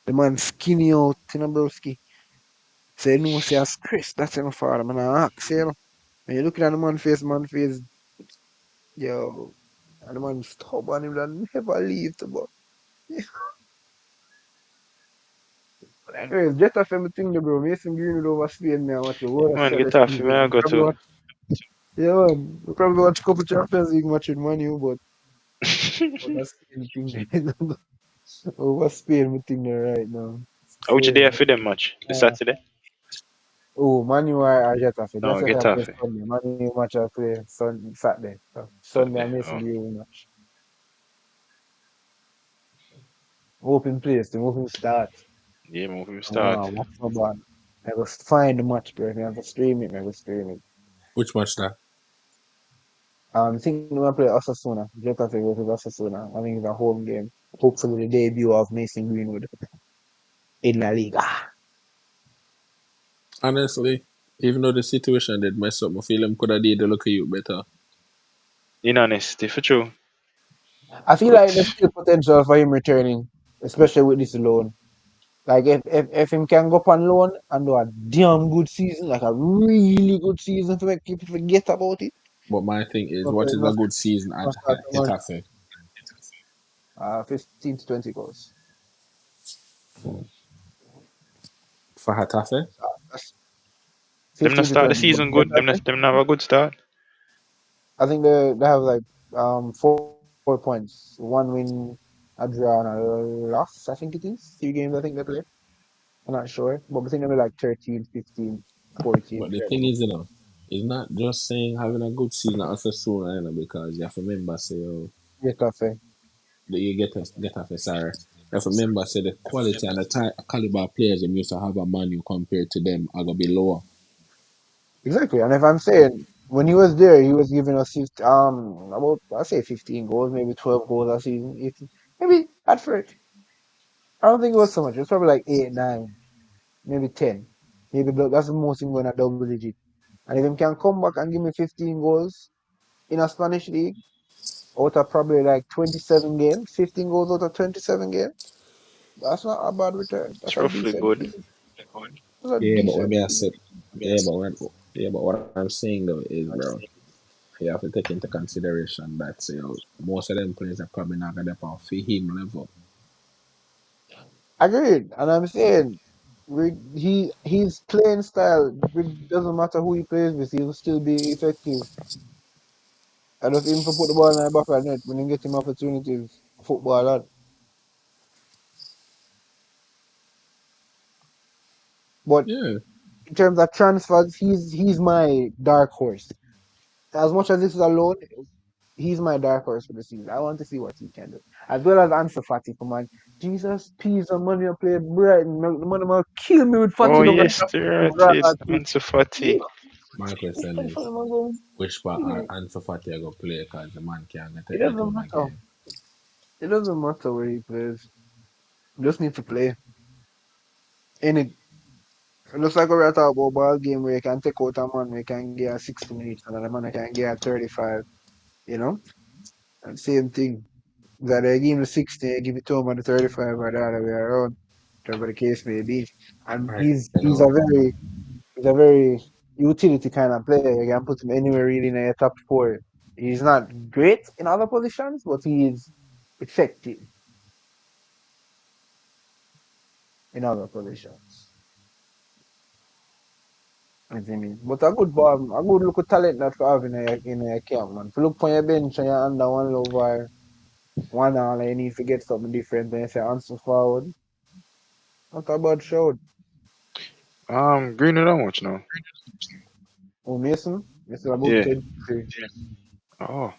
the man skinny out, broski. So you know, say as Chris, that's enough for him. And I ask, when you looking at the man face, yo, and the man stubborn, him that never leave to but. But anyways, just a family thing, bro. Mason Greenwood over Spain, man. Watch the Yeah, world of man, get off Celestine. me. I go Probably to. watch, yeah, man. We probably watch a couple Champions League match with Man U, but over Spain thing, over Spain, we think there right now. Which Crazy. day for them match? The Uh, Saturday? oh, Man U are Getafe. No, Getafe get I play off me. Sunday. Man U match I play Saturday. So Sunday I Saturday. Mason Oh, Greenwood match. Open place, the open start. yeah, man, we I'm gonna start. watch my band. I go find the match, bro. I have to stream it, I go stream it. Which match that? I think we're gonna play Osasuna. Getafe versus Osasuna. I think it's a home game. Hopefully the debut of Mason Greenwood in La Liga. Honestly, even though the situation did mess up, I feel him could have did the look of you better. In honesty, for true. I feel like there's But still potential for him returning, especially with this loan. Like if him can go up on loan and do a damn good season, like a really good season to make people forget about it. But my thing is, Okay, what is a good season at must start to match Getafe? 15 to 20 goals. For Getafe? That's them not 15 to start the 20 goals. season good. Them not have a good start. I think they have like 4 points. One win, a draw, and a loss, I think it is. 3 games I think they played. I'm not sure. But I think they were like 13, 15, 14. But the thing is, it's not just saying having a good season at Osasuna, because you have to remember, say, Getafe. that you Getafe, sorry. You have to remember, say, the quality and the caliber of players them used to have a Manu compared to them are going to be lower. Exactly. And if I'm saying when he was there, he was giving us about I say 15 goals, maybe 12 goals a season. 18. Maybe at first. I don't think it was so much. It was probably like 8, 9, maybe 10. Maybe that's the most him going a double digit. And if he can come back and give me 15 goals in a Spanish league out of probably like 27 games, 15 goals out of 27 games, that's not a bad return. It's roughly good. That's a Yeah, but when decent me I season. said, but what I'm saying though is, bro, you have to take into consideration that, say, most of them players are probably not going to on for him level. Agreed. And I'm saying his playing style doesn't matter who he plays with, he'll still be effective. I just him for put the ball in the back of the net when he get him opportunities. Football that. But Yeah, in terms of transfers, he's my dark horse. As much as this is alone, he's my dark horse for the season. I want to see what he can do. As well as Ansu Fati, come on. Jesus, peace and money I play Brighton. The money will kill me with Oh Fati. Don't yes, get dirty. It's that. Ansu Fati. my question is, which part are Ansu Fati going to play because the man can't get It a 8 doesn't on a matter. game. It doesn't matter where he plays. You just need to play. In it. Just like we were talking about ball game where you can take out a man, we can get a 60 minutes, and another man can get a 35, you know? And same thing. That they give him the 60, you give it to him on the 35 or the other way around, whatever the case may be. And Right, he's a very utility kind of player. You can put him anywhere really in your top four. He's not great in other positions, but he is effective in other positions. I mean, but a good ball, a good look of talent that you have in a camp, man. If you look on your bench and you're under one low or one all and you need to get something different, then you say answer forward. Not a bad shout. Greenwood how much now? Oh, Mason? Mason about Yeah. 23. Oh.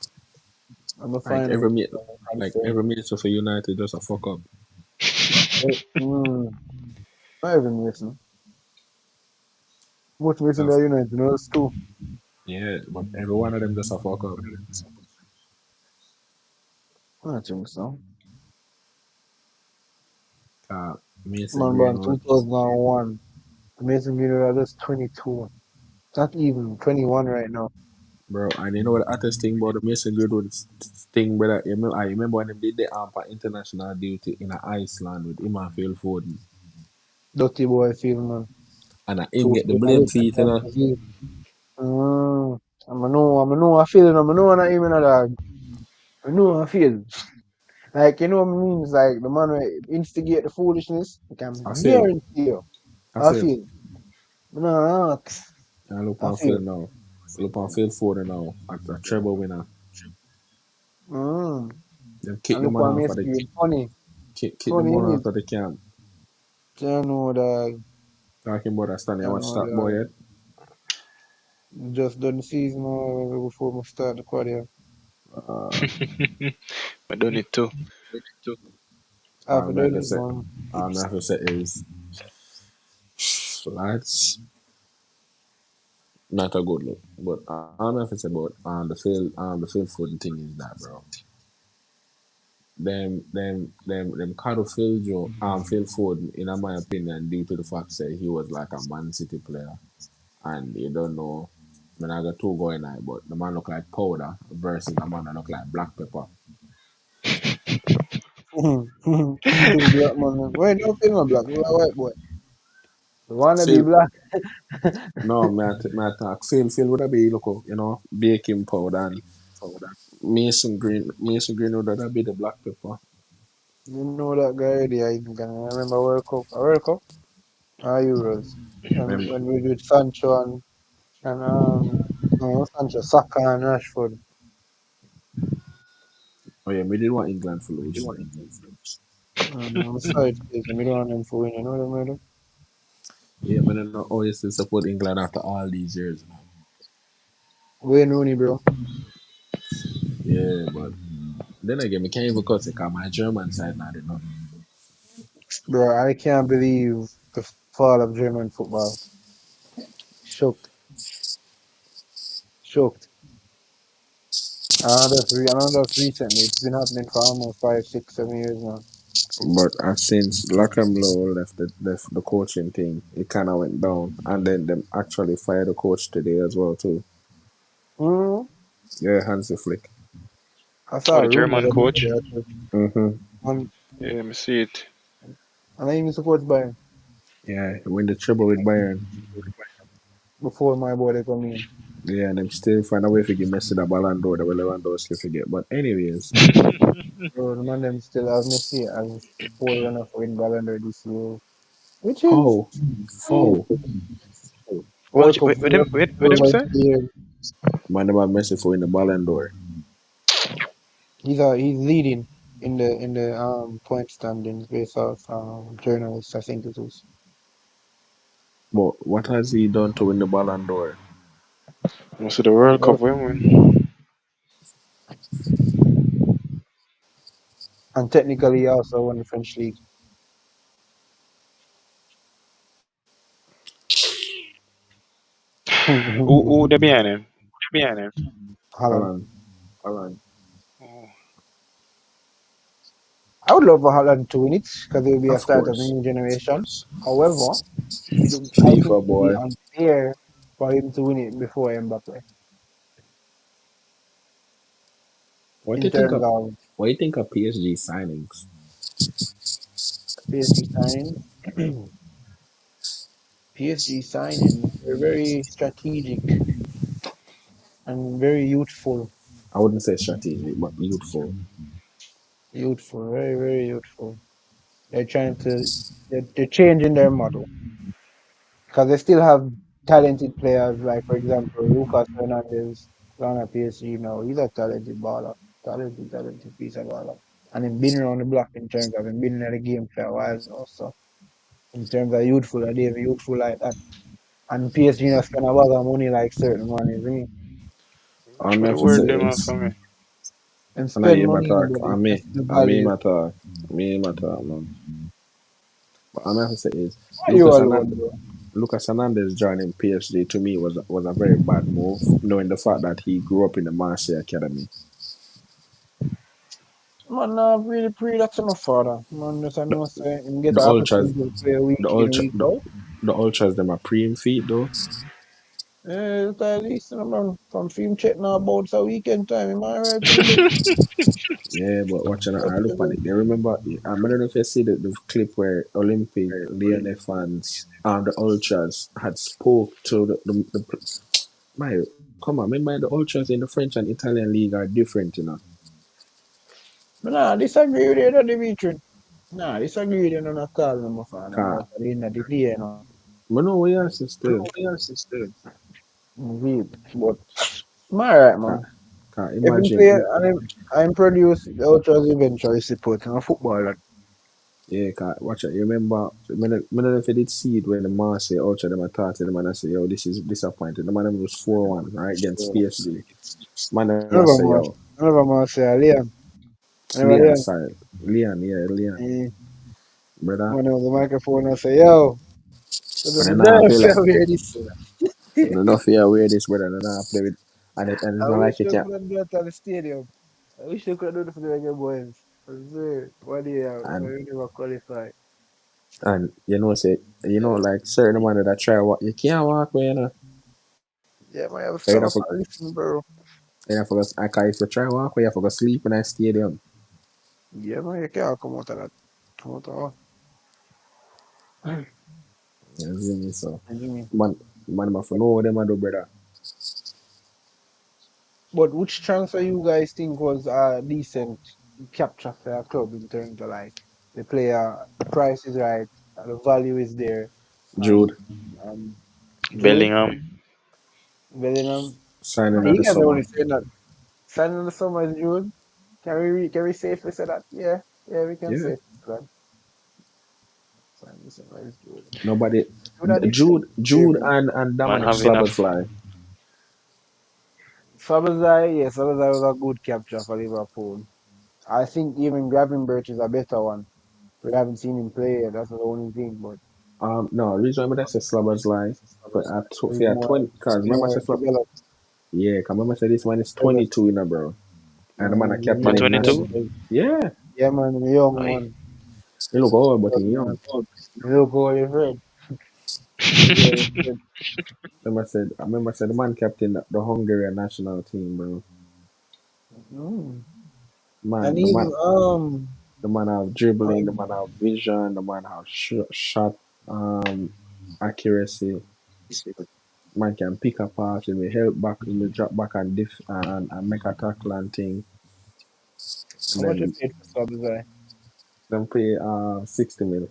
I'm a like final every minute, like confirm. every minute for United just a fuck up. Not even Mason. Both Mason So, are United, you know, it's two. yeah, but every one of them just a fuck up. I don't think so. Mason Man born Greenwood, 2001. Mason Greenwood are just 22. Not even 21 right now. bro. And you know what the hottest thing about the Mason Greenwood thing, brother? I remember when they did the international duty in Iceland with him and Phil Foden, Dirty boy feel, man. and him Two get the feet, I blame look at feet, you that know. disease. Mm. I feel it, I know what I even know, dog. I know I feel. Like, you know what I mean? It's like the man will instigate the foolishness. I I can feel, guarantee you. I I feel. feel. No, ask. And look I on feel. Phil now. Look on Phil Foden now, a treble winner. Mm. Them kick And the look man what off of makes the you funny. kick the Funny, man innit? off of the camp. You know, dog. Talking about that Stanley. I You watch know, that boy dog. yet. Just done the season before we start the quarter. Uh, I done it too. Half all a I have done to it, say, man. all I have to say is, lads, not a good look. But all I have to say about the Phil Foden thing is that, bro. Them kind of Phil Foden, in my opinion, due to the fact that he was like a Man City player, and you don't know. I mean, I got two going on, but the man look like powder versus the man that look like black pepper. You think black man? Wait, don't feel no black. You a white boy. You wanna be Phil, black? no, me talk. Phil would be look, baking powder and Mason Green would that be the black pepper. You know that guy already. I even can remember World Cup. A World Cup? Ah, Euros. And Remember? when we did Sancho and no, Sancho, Saka and Rashford. Oh yeah, we did want England to lose. I'm sorry to say, I don't want them for win. You know what I mean? Yeah, man, I don't know how you still support England after all these years. Wayne Rooney, bro. Yeah, but then again, we can't even cut it because my German side not enough. Bro, I can't believe the fall of German football. Shocked. Shocked. And that's recently. It's been happening for almost 5, 6, 7 years now. But since Low left the coaching thing, it kind of went down, and then them actually fired the coach today as well too. Mm, Yeah, Hansi Flick. I saw Oh, a the rumor German the other coach. day actually. Mm-hmm. And, Yeah, me see it. and I even supported by Yeah, win the treble with Bayern. before my boy they come in. Yeah, and them still find a way to give Messi the Ballon d'Or that Lewandowski forget. But anyways, So the man them still have Messi as the forerunner for win Ballon d'Or this year. Which is, how, I mean, how World Cup Wait them over say? 3 years. man about Messi for win the Ballon d'Or. He's leading in the point standings based off journalists, I think it was. But what has he done to win the Ballon d'Or? Most of the World Cup Well, when win. and technically he also won the French league. Who they behind him? Haaland. Holland, Oh, I would love for Haaland to win it because it will be a of start of a course. new generation. However, I think FIFA it would be boy. unfair for him to win it before Mbappe What do in you think terms of of what do you think of PSG signings? PSG signing. PSG signing, they're very strategic and very youthful. I wouldn't say strategic, but youthful. Youthful, very, very youthful. They're trying to, they're changing their model because they still have talented players, like, for example, Lucas Hernandez, on at PSG now. He's a talented baller, talented piece of baller. And he's been around the block in terms of him been in the game for a while now. So, in terms of youthful, they're youthful like that. And PSG not spend a lot of money like certain money, really. All watch I what the have to say word them are is, for me. And and I spend hear my money, talk, but it's just the I mean value. my talk, man. But all I have to say is, Why you Lucas alone, Hernandez, bro? Lucas Hernandez joining PSG to me was a very bad move, knowing the fact that he grew up in the Marseille academy. Man, really pray that's enough for that. Man, just I The, know say him get the the ultras, opportunity to play week the in, ultra, week the, out. the ultras them are preem feet though. At least, man, from film check now about a weekend time. Am I right for the bet? Yeah, but watching Right I look for at the it. They remember I don't know if you see the clip where Olympic Lyonnais fans and the ultras had spoke to the my come on, remember the ultras in the French and Italian league are different, you know. But nah, I disagree with you, that Dimitri. Nah, I disagree with you, no, not call them a fan. I'm Car not at the end of the day, you know. but no we are still. Indeed. But, I'm alright, Car, man. car Every imagine player, I'm produce the ultras eventually support a footballer. yeah, car watch it. You remember I don't know if you did see it when the man say ultra them attack to them and I say, yo, this is disappointing. The man them was 4-1, right, against So, PSG. Man them none I of them say, are, yo, none of them are say, Liam. I never Leon, Liam. sorry. Leon, yeah, Leon. Eh, Brother. one of the microphone and say, yo, so But then the I damn play like shall wear this. enough here wear this brother and I play with and it's I not wish like you you can could have done it at the stadium. I wish you could have done it for the Reggae boys. I swear, one year, and we never qualify. and you know say you know like certain man that try walk you can't walk where you know. Yeah, man, I have to You stop have to and listen, bro. you have to if you try walk where you have to sleep in a stadium. Yeah, man, you can't come out of that. Come out of that. You see me so Jimmy. man must know what them I do brother. But which transfer you guys think was a decent capture for a club in terms of like the player, the price is right, the value is there, and Jude um, Jude Bellingham. Bellingham. signing of You the guys are summer. only saying that signing in the summer is Jude. Can we safely say that? Yeah, yeah, we can Yeah. say that. Signing in the summer is Jude. Nobody Jude a decent player, Jude man. and Man Dominic have enough. Slabberfly. Sabazai, yes, Sabazai was a good capture for Liverpool. I think even Gravenberch is a better one. We haven't seen him play yet. That's the only thing, but No, reason why I say Slabberfly he's for 20 cause remember I more said developed. yeah, cause remember I said this man is developed. 22, you know, bro. And the man a He's captain Man young, in young, national. 22. Yeah, yeah, man, he's young Aye. one. he look old, but he Young man. young. He look all his red. He look all his red. I remember I said the man captain the Hungarian national team, bro. Mm. And Man, even the man have dribbling, the um, man have vision, the man have shot accuracy. Man can pick a pass, he may help back, he may drop back and and make a tackle and thing. how And much you then paid for Sabazai? them pay 60 mil.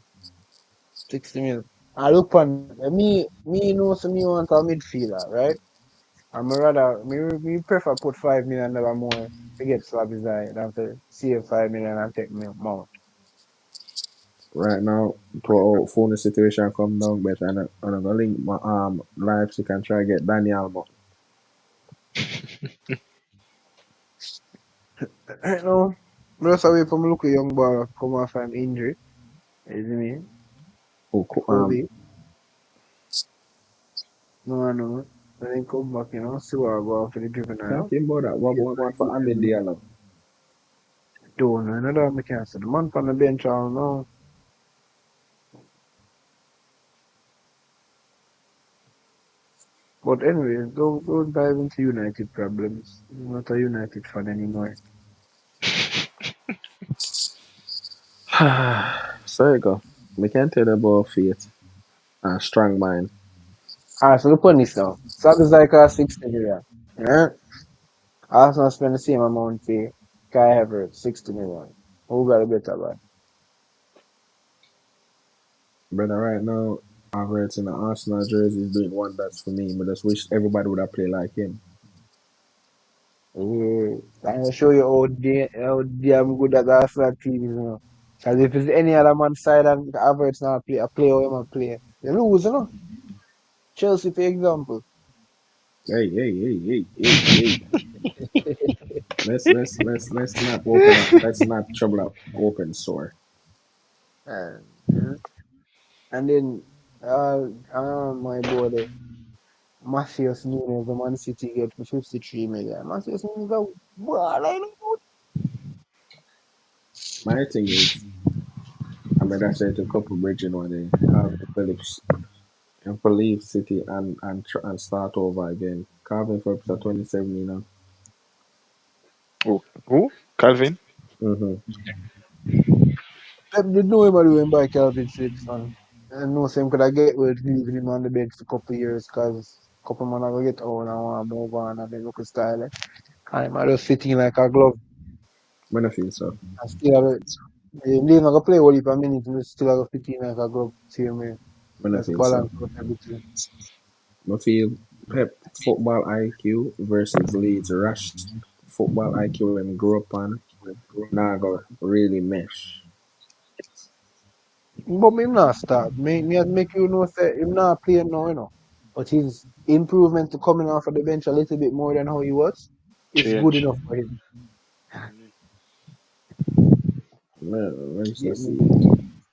60 mil. I look on me know so me want a midfielder, right? I'm rather me prefer put $5 million more to get Sabazai than to save 5 million and take me mount. Right now, to our phone situation come down, but I'm gonna link my Leipzig and try to get Daniel. Right now, I'm just away from look a young boy come off an injury. You see me? Who Kobe. No, no. Then come back, see what I go for the juvenile. talking about that, what going for Ahmed Diallo? Don't know, another me can say. The man on the bench, I don't know. But anyways, don't dive into United problems. I'm not a United fan anymore. So you go. We can tell about faith and strong mind. Alright, so look on this now. Sabis like 60 million. Yeah? Arsenal spend the same amount for Kai Havertz, 60 million. Who got a better buy? Brother, right now, Havertz in the Arsenal jersey is doing wonders for me. But just wish everybody would have played like him. Yeah. I'm gonna show you how damn good that Arsenal team is now. Because if it's any other man side and Havertz not play, a play how him a play, you lose, Chelsea, for example. Hey. Let's not open up. Let's not trouble up open sore. And, yeah. And then, my boy, there, Matthias Nunes, the Man City get for 53 million. Matthias Nunes, a ball, I know. My thing is, I mean, I said to a couple bridging one day, Carl Phillips. and for leave City and start over again. Calvin Phillips at 27, you know. Who? Calvin? Mm-hmm. Pep did know nobody went by Calvin Phillips, and I know same could I get with leaving him on the bench for a couple of years because couple man I go get old and want to move on and then look at style. And I just fitting like a glove When I feel so. and still have it. Leave not go play all heap of minutes and still have to fit in like a glove. See me. When I Let's feel so. balance out everything. I feel Pep football IQ versus Leeds Rush football IQ when grew up on now go really mesh. But him not start. Me make you know say him not playing now, you know. But his improvement to coming off of the bench a little bit more than how he was is good Change. enough for him. Man, let's Get just me? see.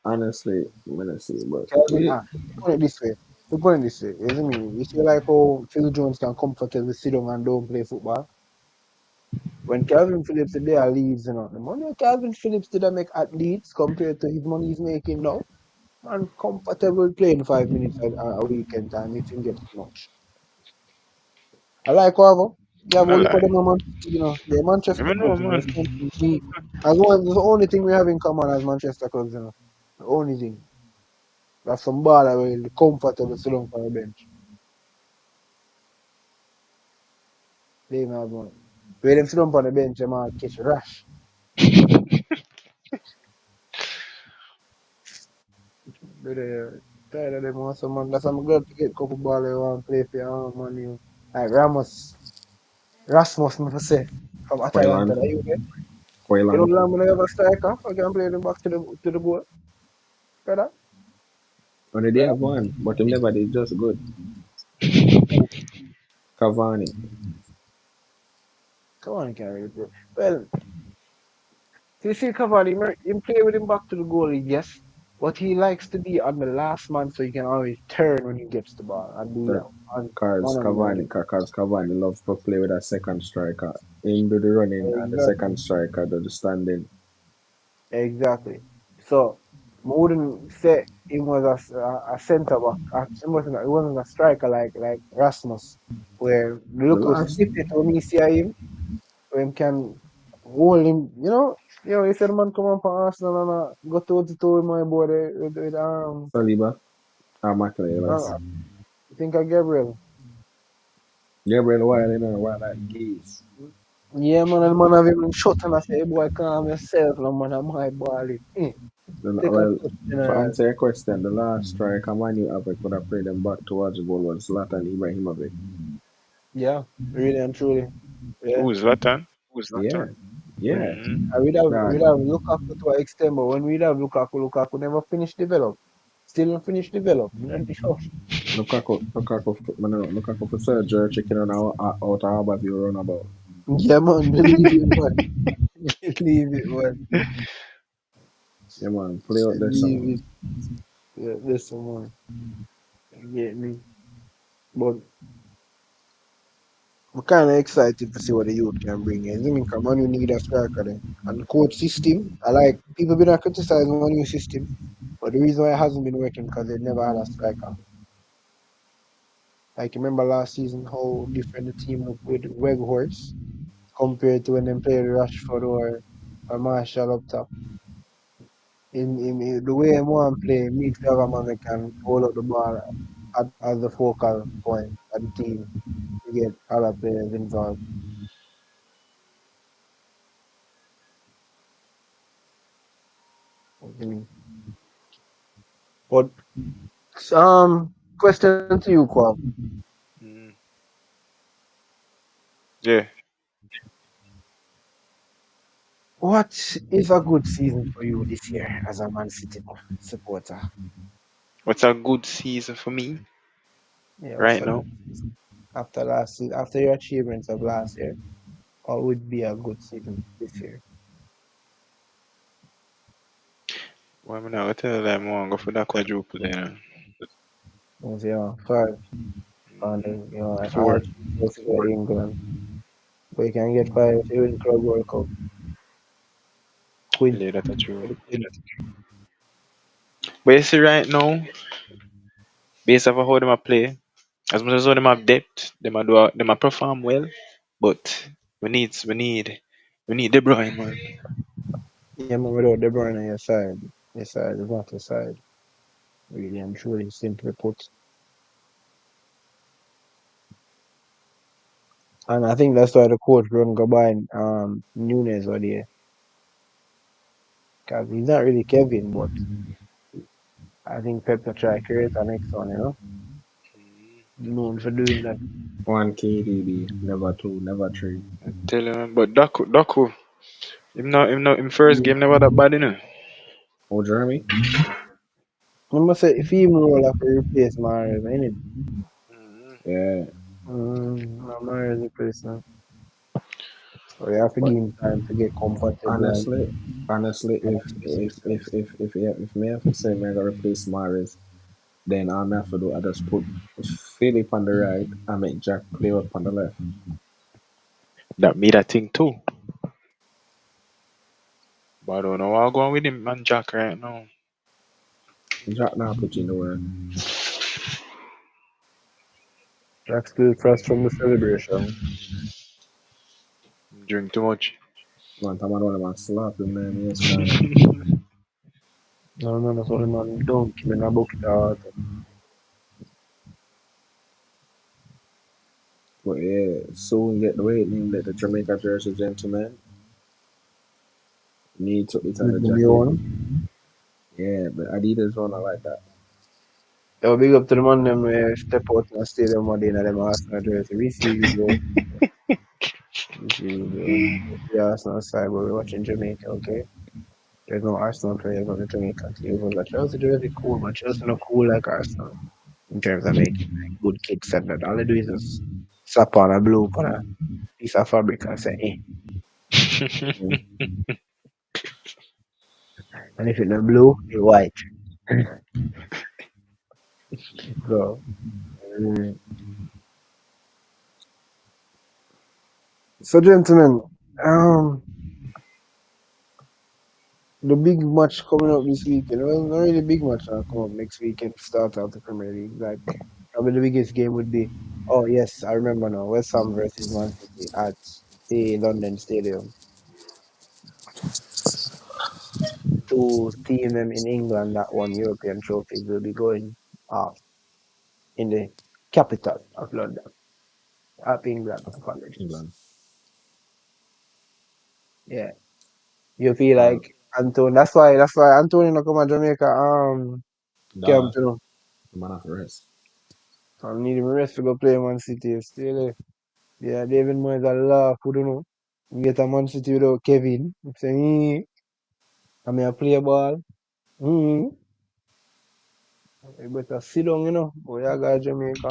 Honestly, I'm gonna see, but Calvin, we put it this way. We put it this way. You see me? You see like how Phil Jones can comfortably sit down and don't play football. When Calvin Phillips is there leaves, you know, the money Calvin Phillips did make at Leeds compared to his money he's making now, and comfortable playing 5 minutes a weekend time if he gets much. I like Corvo. You have I only put lie. them on you know, they're Manchester I know, clubs, you know. The man. same thing. We as one the only thing we have in common as Manchester clubs, you know. The only thing. That's some ball that will comfortable sit down on the bench. They may have one. Where them sit down on the bench, they might catch a rash. But tired of them want some man. That's why I'm glad to get a couple ball they want to play for your own money. Like Ramos. Rasmus, me for say. From Atalanta. Hoyland, That you get. You know Hoyland. long when I have a striker, I can play them back to the goal. Better? Only they have one, but him never did just good. Cavani. Come on, carry it, bro. Well, you see Cavani, him play with him back to the goalie, yes. But he likes to be on the last man so he can always turn when he gets the ball and do That that. And cause man on Cavani, man. cause Cavani loves to play with a second striker. Him do the running and the Exactly. second striker do the standing. Exactly. So, I wouldn't say he was a centre back. He wasn't a striker like Rasmus, where The look who's last snippet when you see him, when him can hold him, you said man come up for Arsenal and go toe to toe with my boy there with Saliba or uh, McLeod. I think of Gabriel. Gabriel Wild, you know, Wild like geese. Yeah man, and man have him shot and I say, hey, boy, calm yourself, no man, I'm my ball. Take a Well, touch for general. answer your question, the last striker Man U ever could have played them back towards the goal was Zlatan Ibrahimovic. Yeah, really and truly. Yeah. Who's Zlatan? Yeah, yeah. Mm-hmm. We'd Dog. have Lukaku to an extent, but when we'd have Lukaku never finished develop. Still not finished develop. Lukaku for surgery chicken on out of Harborview runabout. Yeah, man, believe it, man. Believe it, man. Yeah, man, play out there Believe someone. it. Yeah, listen, man. You get me? But I'm kind of excited to see what the youth can bring in. I mean, come on, you need a striker then. And the coach system, I like, people been criticizing one new system, but the reason why it hasn't been working because they never had a striker. Like, remember last season how different the team looked with Weghorst compared to when they played Rashford or Marshall up top. In the way I want to play, need to have a man that can hold up the ball as the focal point of the team to get other players involved. Mhm. But question to you, Kwam. Mm. Yeah. What is a good season for you this year as a Man City supporter? What's a good season for me Yeah, what's right a now? good season after last season, after your achievements of last year? What would be a good season this year? Well, I'm not gonna tell them I want to go for that quadruple then. Was five and Mm-hmm. I Four. achieve places in England. But you can get five if you win Club World Cup. Queen. Yeah, that's true. The Queen. But you see, right now, based off of how them a play, as much as how them have depth, them a perform well, but we need De Bruyne, man. Yeah, man, without De Bruyne on your side is not your side. Really and truly, simply put. And I think that's why the coach run go buy Nunes or there. Because he's not really Kevin, but I think Pep will try to create a next one, you know? Known for doing that. One KDB, never two, never three. Tell you, man. But Doku, him first game never that bad, you know. Oh, Jeremy? I must say, if he more like a replace Mahrez, innit? Mhm. Yeah. Mahrez replacement. So you have to But give him time to get comfortable honestly, and if yeah, if me have to say me I gotta replace Maris, then all me have to do I just put Philip on the right and make Jack play up on the left. That me that thing too. But I don't know how I'm going with him and Jack right now. Jack now put in the work. Jack still fresh from the celebration. Drink too much. Man, time I know them and slap him man, yes, kinda. No, that's what man don't keep in a bucket out. But yeah, soon get the weight name that the Jamaica jersey gentleman. Need to it on With the the jacket. one. Yeah, but Adidas one I like that. Yo, big up to the man them step out in the stadium one day in them Arsenal jersey. We see you, bro. We see you, bro. We see the Arsenal side, but we're watching Jamaica, okay? There's no Arsenal players on the Jamaican team. It was like Chelsea jersey cool, but Chelsea not cool like Arsenal in terms of making like, good kicks and that. All they do is just slap on a blue on a piece of fabric and say, eh. Mm. And if it's not blue, it's white. So, mm. So gentlemen, um, the big match coming up this weekend. Well, not really big match now. Come up next weekend to start out the Premier League. Like probably the biggest game would be. Oh yes, I remember now. West Ham versus Man City at the London Stadium. Two team them in England that won European trophies will be going off in the capital of London, up England. Apologies. England. Yeah, you feel Well, like Anton. That's why Antonio no come to Jamaica. Camp, dog, you know. the man have rest. I need him rest to go play Man City. Still, yeah, David Moyes a laugh, you know. You get a Man City without Kevin. You say, I'm a play ball. Mm. You better sit down, you know. Boy, I got Jamaica.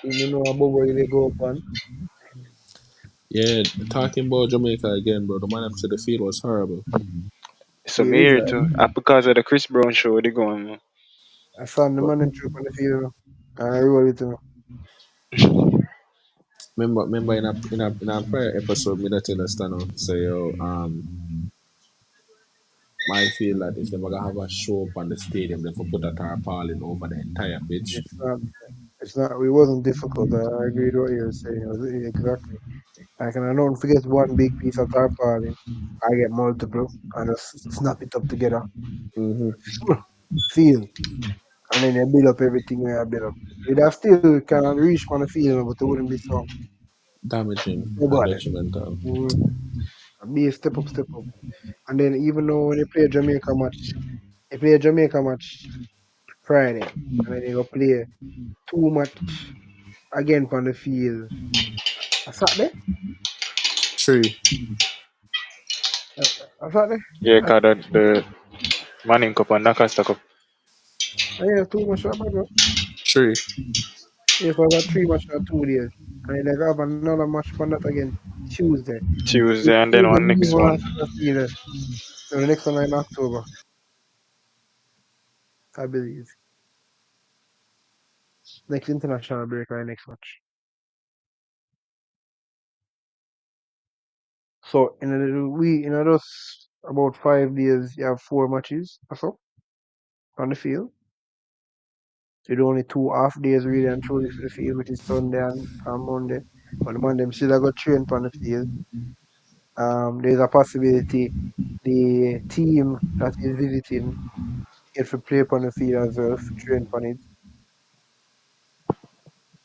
You know about where they go up on. Yeah, talking about Jamaica again, bro. The man up to the field was horrible. So Yeah, me is here that? too. Because of the Chris Brown show they going, man. I found the But man in trip on the field, you know. And I roll it, you know. remember in a prior episode, me that tell us stand say yo I feel that if they're gonna have a show up on the stadium, they could put a tarpaulin over the entire pitch. It's not, it wasn't difficult. I agree with what you're saying. Exactly. I can I don't forget one big piece of tarpaulin. I get multiple and just snap it up together. Mm-hmm. Feel. And then they build up everything we have built up. It have still kind of reach on the field, but it wouldn't be Damaging so and bad. detrimental. Mm, be a step up, step up. And then even though when they play Jamaica match, they play Jamaica match Friday, and then they go play two match again on the field. A Saturday? Tree, A, a Saturday? Yeah, I, cause the Manning Cup and Lancaster Cup. I think it's two match that bad, bro. tree. Yes, I got three match in 2 days. And then they have another match on that again Tuesday. Tuesday and then Tuesday on me next want one. to see the next one in October, I believe. Next international break or next match. So in those about 5 days you have four matches or so on the field. So the only two half days really and truly for the field, which is Sunday and Monday. But the Monday, them still got train on the field. There's a possibility the team that is visiting get to play on the field as well, for train on it.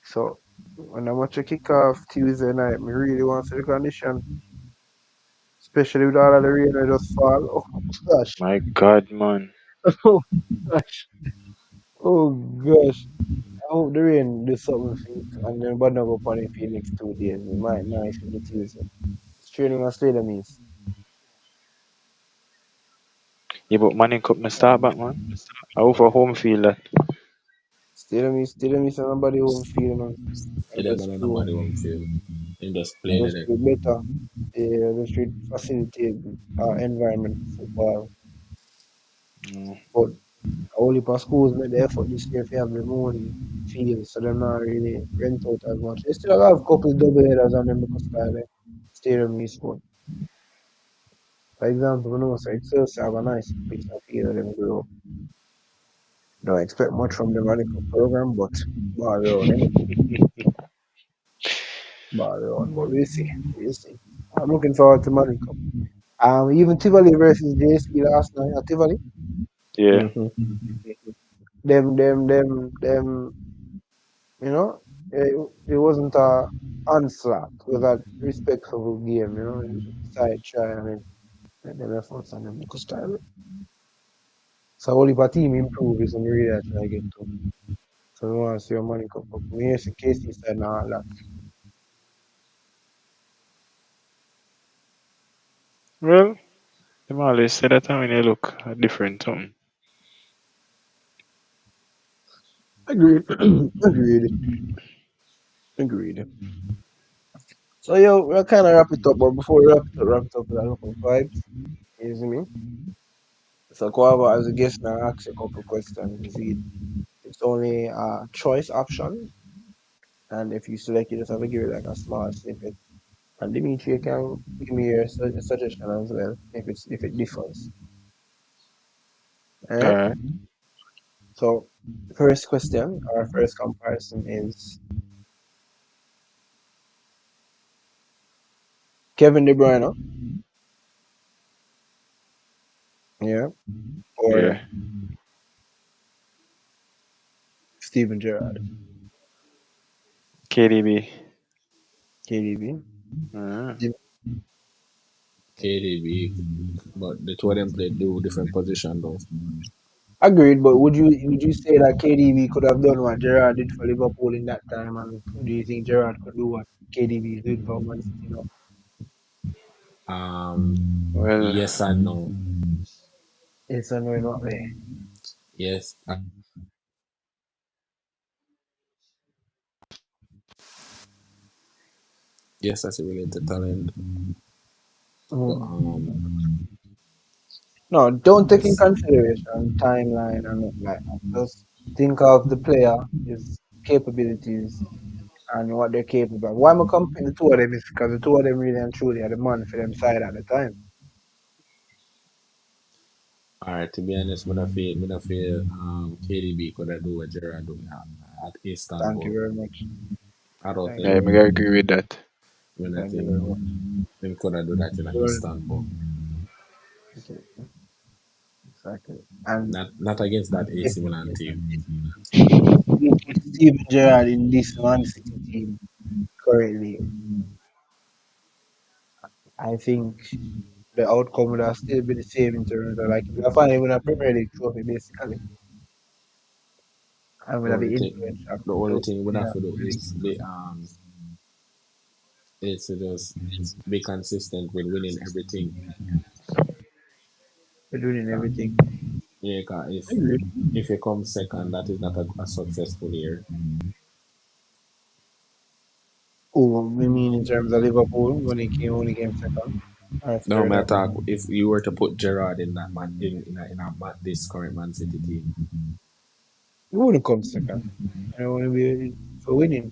So when I watch a kickoff Tuesday night, me really want to see the condition, especially with all of the rain that just fall. Oh gosh, My God, man. oh gosh, oh gosh. I hope the rain do something for it, and then but not go on the field next 2 days. It might nice for the Tuesday. It's training on stadium is Yeah, but Manning Cup no start back, man. I hope for home field that. stadium is somebody home field, man. Yeah, And them just man to nobody won't feel. They just and playing just it. to better. Yeah, they should facilitate environment for football. Mm. But only for schools make the effort this year if you have their own field, so they're not really rent out as much. They still have a couple double headers on them because style stadium is good. For example, we know so Excelsior have a nice piece of field of them grow. Don't expect much from the medical program, but ball around, ball around. But we'll see. We'll see. I'm looking forward to Money Cup. Even Tivoli versus JSP last night at Tivoli. Yeah. Mm-hmm. Them, you know, it wasn't a onslaught. It was a respectful game, Side try and then let them efforts and them look style. So only if a team improve is when we really try to get to. So we want to see your money come up. We hear some KC side now a lot. Well, them always say that when you look at different something. Agreed. Agreed. Agreed. So yo, we'll kind of wrap it up, but before we wrap it up with a local vibes. You see me? So Quava as a guest now ask you a couple questions. It's only a choice option, and if you select it, just have to give it like a small snippet. And Dimitri can give me your suggestion as well if it differs. All right. Alright. So first question, our first comparison is Kevin De Bruyne, yeah, or Yeah. Steven Gerrard, KDB. KDB. Uh, KDB, but the two of them play do different position though. Agreed, but would you say that KDB could have done what Gerrard did for Liverpool in that time, and do you think Gerrard could do what KDB is doing for Man City now? Um, well, yes and no. It's a no in what way? Yes, yes, that's a really talent, but Mm. um, No, don't take in yes. consideration timeline and nothing like that. Just think of the player, his capabilities, and what they're capable of. Why am I comparing the two of them is because the two of them really and truly are the man for them side at the time. All right, to be honest, KDB could have do what Gerard do at Thank you Istanbul. very much. I don't Thank you I think very may much. agree with that. when I Thank you think very much. him could have do that in Well, Istanbul. okay, exactly. And Not against that AC Milan definitely, team. you put Steven Gerrard in this Man City team currently, I think the outcome would have still been the same in terms of like if I find even a Premier League trophy basically. I'm The gonna only be thing, influential. the only So thing we yeah, have to do really, is to just be consistent with winning everything. we're doing everything. Yeah, 'cause Agreed. if you come second, that is not a successful year. Oh, we mean in terms of Liverpool when he came second or No third or matter if you were to put Gerard in that man this current Man City team. he wouldn't come second. I want to be for winning.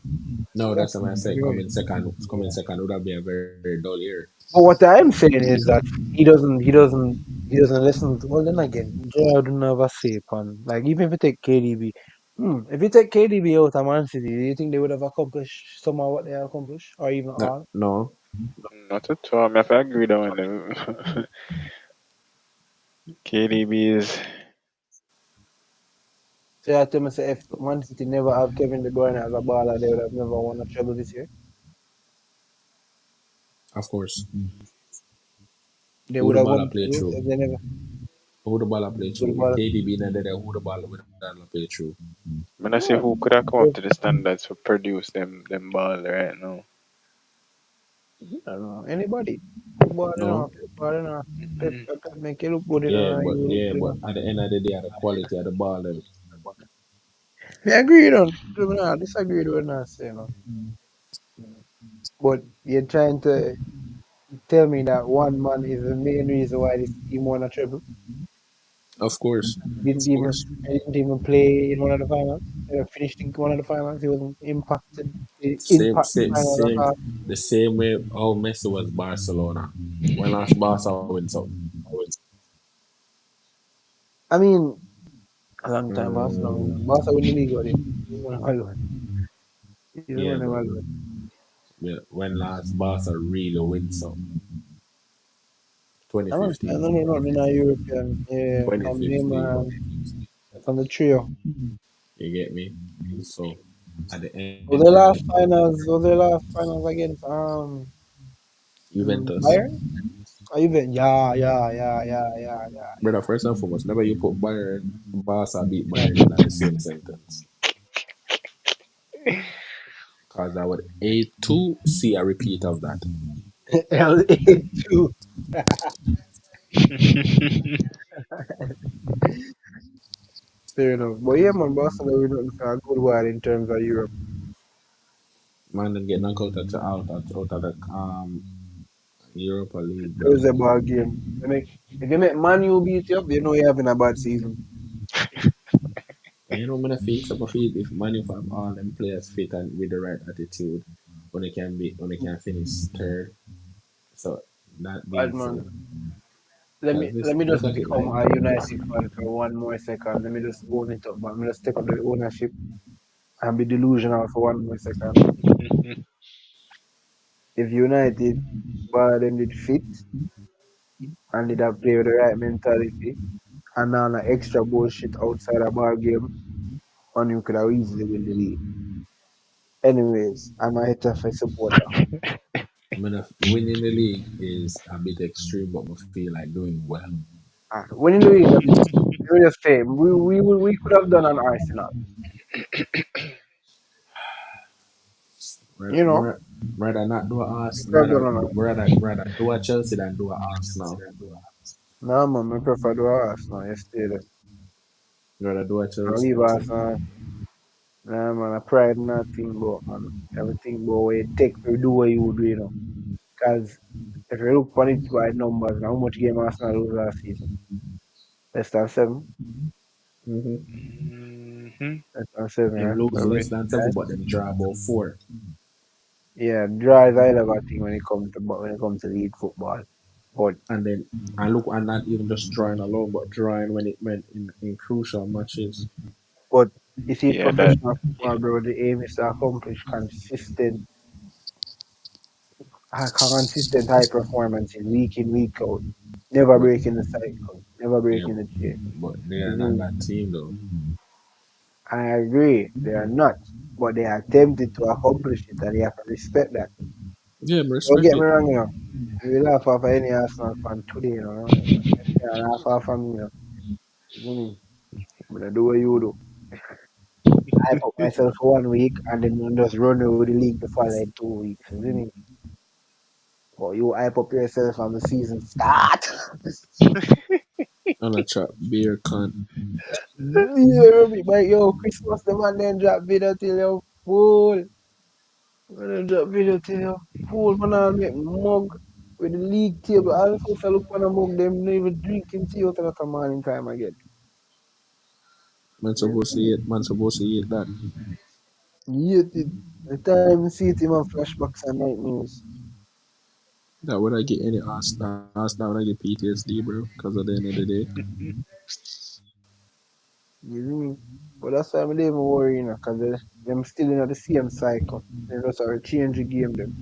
No, that's what I Definitely. said. You're right. Coming second would have been a very, very dull year. But what I'm saying is that he doesn't listen to well then again, Gerrard don't have a say on like even if you take KDB. If you take KDB out of Man City, do you think they would have accomplished some of what they have accomplished, or even No, all? no, Not at all. I have to agree that one. Them. KDB is. So you have to say if Man City never have Kevin De Bruyne as a baller, they would have never won a treble this year. of course. They Who would the have ball won I the play treble through? if they never Who the ball I play put the through? If ball. KDB not there, who the ball would I play through? When I say No, who could have come up to the standards for produce them ball right now. I don't know. Anybody. Football, you know. No. Football, you know. Mm. Pep make you look good, you know. And you look Yeah, good, you but know. at the end of the day, the quality of the ball, them. I agree, you know. I disagree with what I say, you know. But you're trying to tell me that one man is the main reason why this team won a treble. Of course, Didn't even he didn't even play in one of the finals. Finished in one of the finals. He wasn't impacted. He same, impact the same, final at same. all. The same way how Messi was Barcelona. When last Barca win something. I mean, a long time Barcelona. Mm, Barca win the league already. He's one of alone. He's one yeah, of them but alone. yeah, when last Barca really win something. I don't know. 2015. Not in a European. Yeah, from him 2015. from the trio. You get me? So at the Was end the of the last day, finals? Was the last finals against Juventus. Bayern? Or even yeah. Brother, first and foremost, never you put Bayern, Barca beat Bayern in the same sentence. Because I would hate to see a repeat of that. LA too. Fair enough. But yeah, man, Barcelona we're not looking at a good while in terms of Europe. Man, them get knocked out of the Europa League, bro. Thursday ball game. If you make Man U beat you up, you know you're having a bad season. And you know, when I feel so I feel if Man U have all them players fit and with the right attitude, when they can finish third. So that Bad being man. said, because Let this me look just at it become like a United fan for one more second. Let me just own it up, but I'm just take up the ownership and be delusional for one more second. If United bar them did fit and did have play with the right mentality and now the extra bullshit outside a ball game, Man U could have easily win the league. Anyways, I'm a Hetafe supporter. I mean, if winning the league is a bit extreme, but I feel like doing well. Winning the league, let me just say, we could have done an Arsenal. Rather, You know, rather, rather not do a we Ars, could have done an rather do a Chelsea than do a Arsenal. No, man, I prefer the Arsenal yesterday. Rather do a I Chelsea. leave Arsenal. Nah, man, I pride nothing about, man. Everything about what it take to do what you do, you know. Because if you look on it by numbers, how much game Arsenal lose last season? Less than seven. Mm-hmm. Mhm. Less than seven, Them right? lose less than seven, Right? but them draw about four. Yeah, draw is a hell of a thing when it comes to league football. But And then I look and not even just drawing alone, but drawing when it meant in crucial matches. but you see, Yeah, that. professional football, bro, the aim is to accomplish consistent high performance in, week out. Never But breaking the cycle, never yeah, breaking the chain. but they You are see not me? that team though. I agree, they are not, but they are attempted to accomplish it, and you have to respect that. Yeah, I Don't respect get me it. wrong, you know. We laugh off any Arsenal fan today, you know. Yeah, laugh off of me, you know. You see me? But I do what you do. I put myself for 1 week and then just run over the league the following 2 weeks. You see me? But you hype up yourself on the season start. On a chat, beer cunt. Yeah, but yo, Christmas the man then drop video till you full. Man then drop video till you full. Man, I'll make mug with the league table. All the folks I look on a mug, them not even drinking tea out of the morning time again. Man supposed to eat that. Yet it, the time you see it in my flashbacks and night news. That would I get any ask that would I get PTSD, bro. Because at the end of the day, You see me? But that's why I'm not even worrying, because them still in the same cycle. They just are change the game them.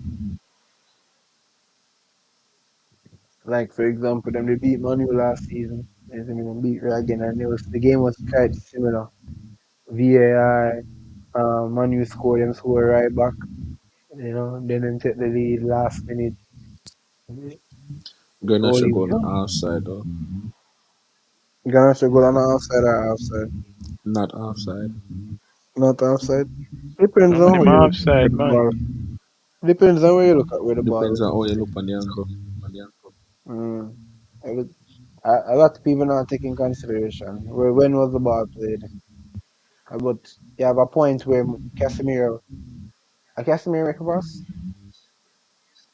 Like for example, them they beat Manu last season. And then they beat Real again, and the game was quite similar. VAR, Manu scored, them score right back. Then them take the lead last minute. Grenache Only goal offside though. Ghana should go on the outside or outside. Not offside. Not outside. Depends No, on them where you look offside, at the man. ball. Depends on where you look at where the ball Depends was. on how you look on the angle. Mm. I look, a lot of people not taking consideration when was the ball played. But you have a point where Casemiro make a pass.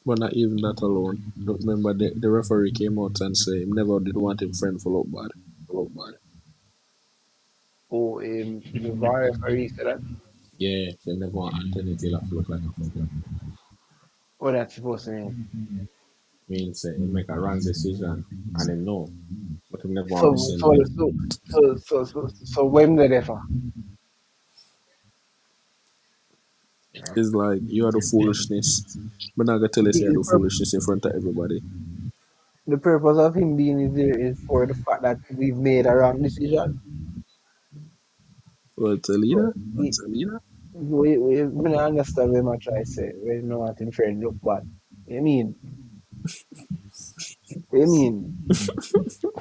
But not even that alone. Remember the referee came out and said he never did want him friend for look bad. Oh, the VAR referee said that. Yeah, they never want Anthony Taylor to look like a football. What that's supposed to mean? Means he make a wrong decision and he know. But he never want to So send so him. so so when the refer? It's like you are the foolishness. But not gonna tell us you are The, the foolishness in front of everybody. the purpose of him being is there is for the fact that we've made a wrong decision. Well, it's a So leader. we don't understand very much I say. We know what in friend look bad. You mean? You mean?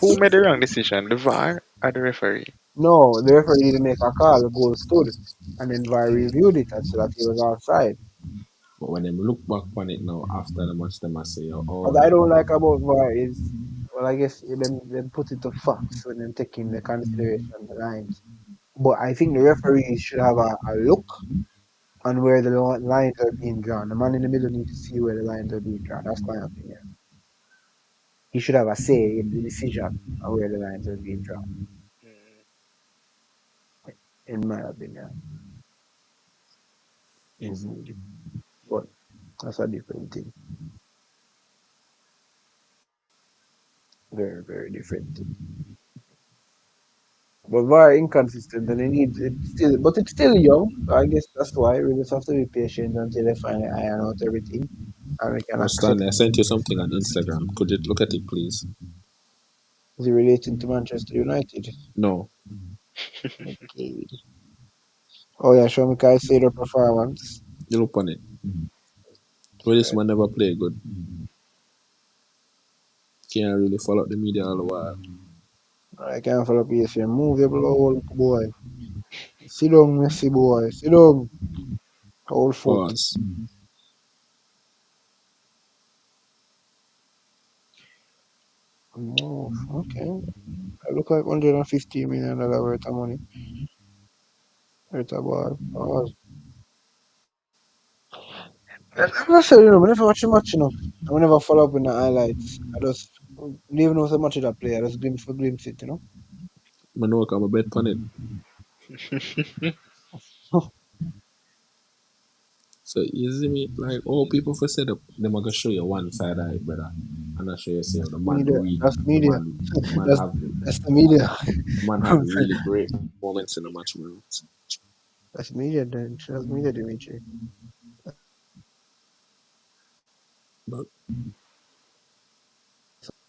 Who made the wrong decision? The VAR or the referee? No, the referee didn't make a call. The goal stood, and then VAR reviewed it and said that he was offside. But when them look back on it now after the match, they must say, oh, What I don't like about VAR is, well, I guess them put it to facts when them taking the consideration the lines. But I think the referees should have a look on where the lines are being drawn. The man in the middle needs to see where the lines are being drawn. That's my opinion. He should have a say in the decision on where the lines are being drawn, in my opinion. Indeed. But that's a different thing. Very, very different thing. But very inconsistent and it needs it still but it's still young. So I guess that's why we just have to be patient until they finally iron out everything and we can oh, accept Stanley, I sent you something on Instagram. Could you look at it, please? it relating to Manchester United. No, Okay. Oh yeah, show me Caicedo performance. you look on it. Well, this Right. man never play good. Can't really follow the media all the while. I can't follow PSV. Move your old boy. Sit down, Messi boy. Sit down. Hold foot. Pause. Move. Okay. I look like $150 million worth of money. Worth of ball. Pause. I'm not sure, I never watch the match, I never follow up with the highlights. I just don't even know so much of that player. I just glimpse it. I know I'm a bet on it. So you see me like all people for said them are gonna show you one side of it, brother. I'm not sure you see how the man Media. read That's the media. man the man That's have that's the media. the man have really great moments in the match, man. That's media then. That's media, Dimitri. But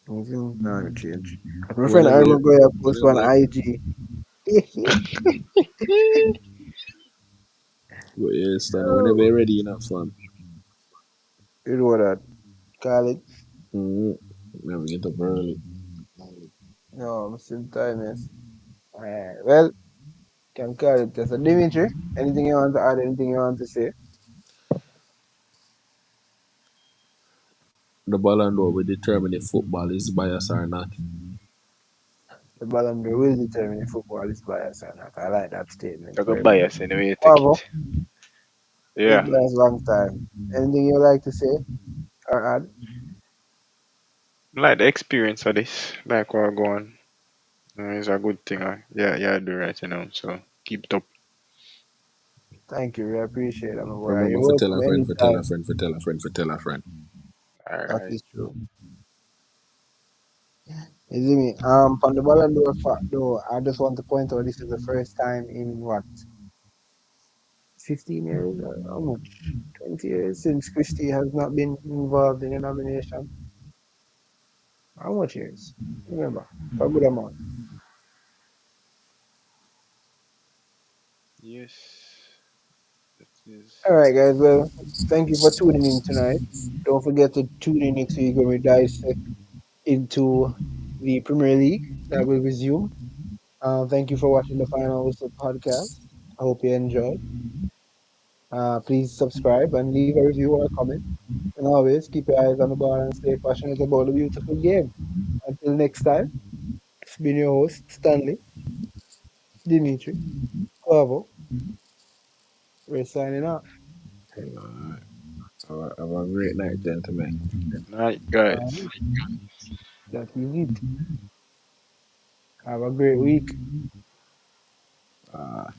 Mhm. No, I change. My friend whenever you Iron Goya post on IG. yeah, stand whenever Oh, you're ready enough fun. you know that. Call it. Mm-hmm. Never get up early. No, I'm still timeless. Alright, well, can call it. So, Dimitri, anything you want to add? Anything you want to say? The Ballon d'Or will determine if football is biased or not. The Ballon d'Or will determine if football is biased or not. I like that statement I got very much. bias in the way you take Bravo. it. Big Yeah. guys, long time. Anything you like to say or add? Like the experience of this, like what going, it's a good thing. Yeah, yeah, do right, So keep it up. Thank you. We appreciate it, my boy. Remember You're for tell welcome a friend, for tell a anytime. friend, for tell a friend, for tell a friend. That Alright. is true. You see me? On the Ballon d'Or fact though, I just want to point out this is the first time in what, 15 years or how much? 20 years since Christie has not been involved in a nomination. How much years? Remember, for a good amount. Yes, that is. All right, guys. Well, thank you for tuning in tonight. Don't forget to tune in next week when we dissect into the Premier League that will resume. Thank you for watching the Final Whistle podcast. I hope you enjoyed. Please subscribe and leave a review or a comment. And always keep your eyes on the ball and stay passionate about the beautiful game. Until next time, it's been your host, Stanley, Dimitri, Quavo. We're signing off. Alright. Have a great night, gentlemen. Night, guys. Um, that is it. Have a great week. Uh,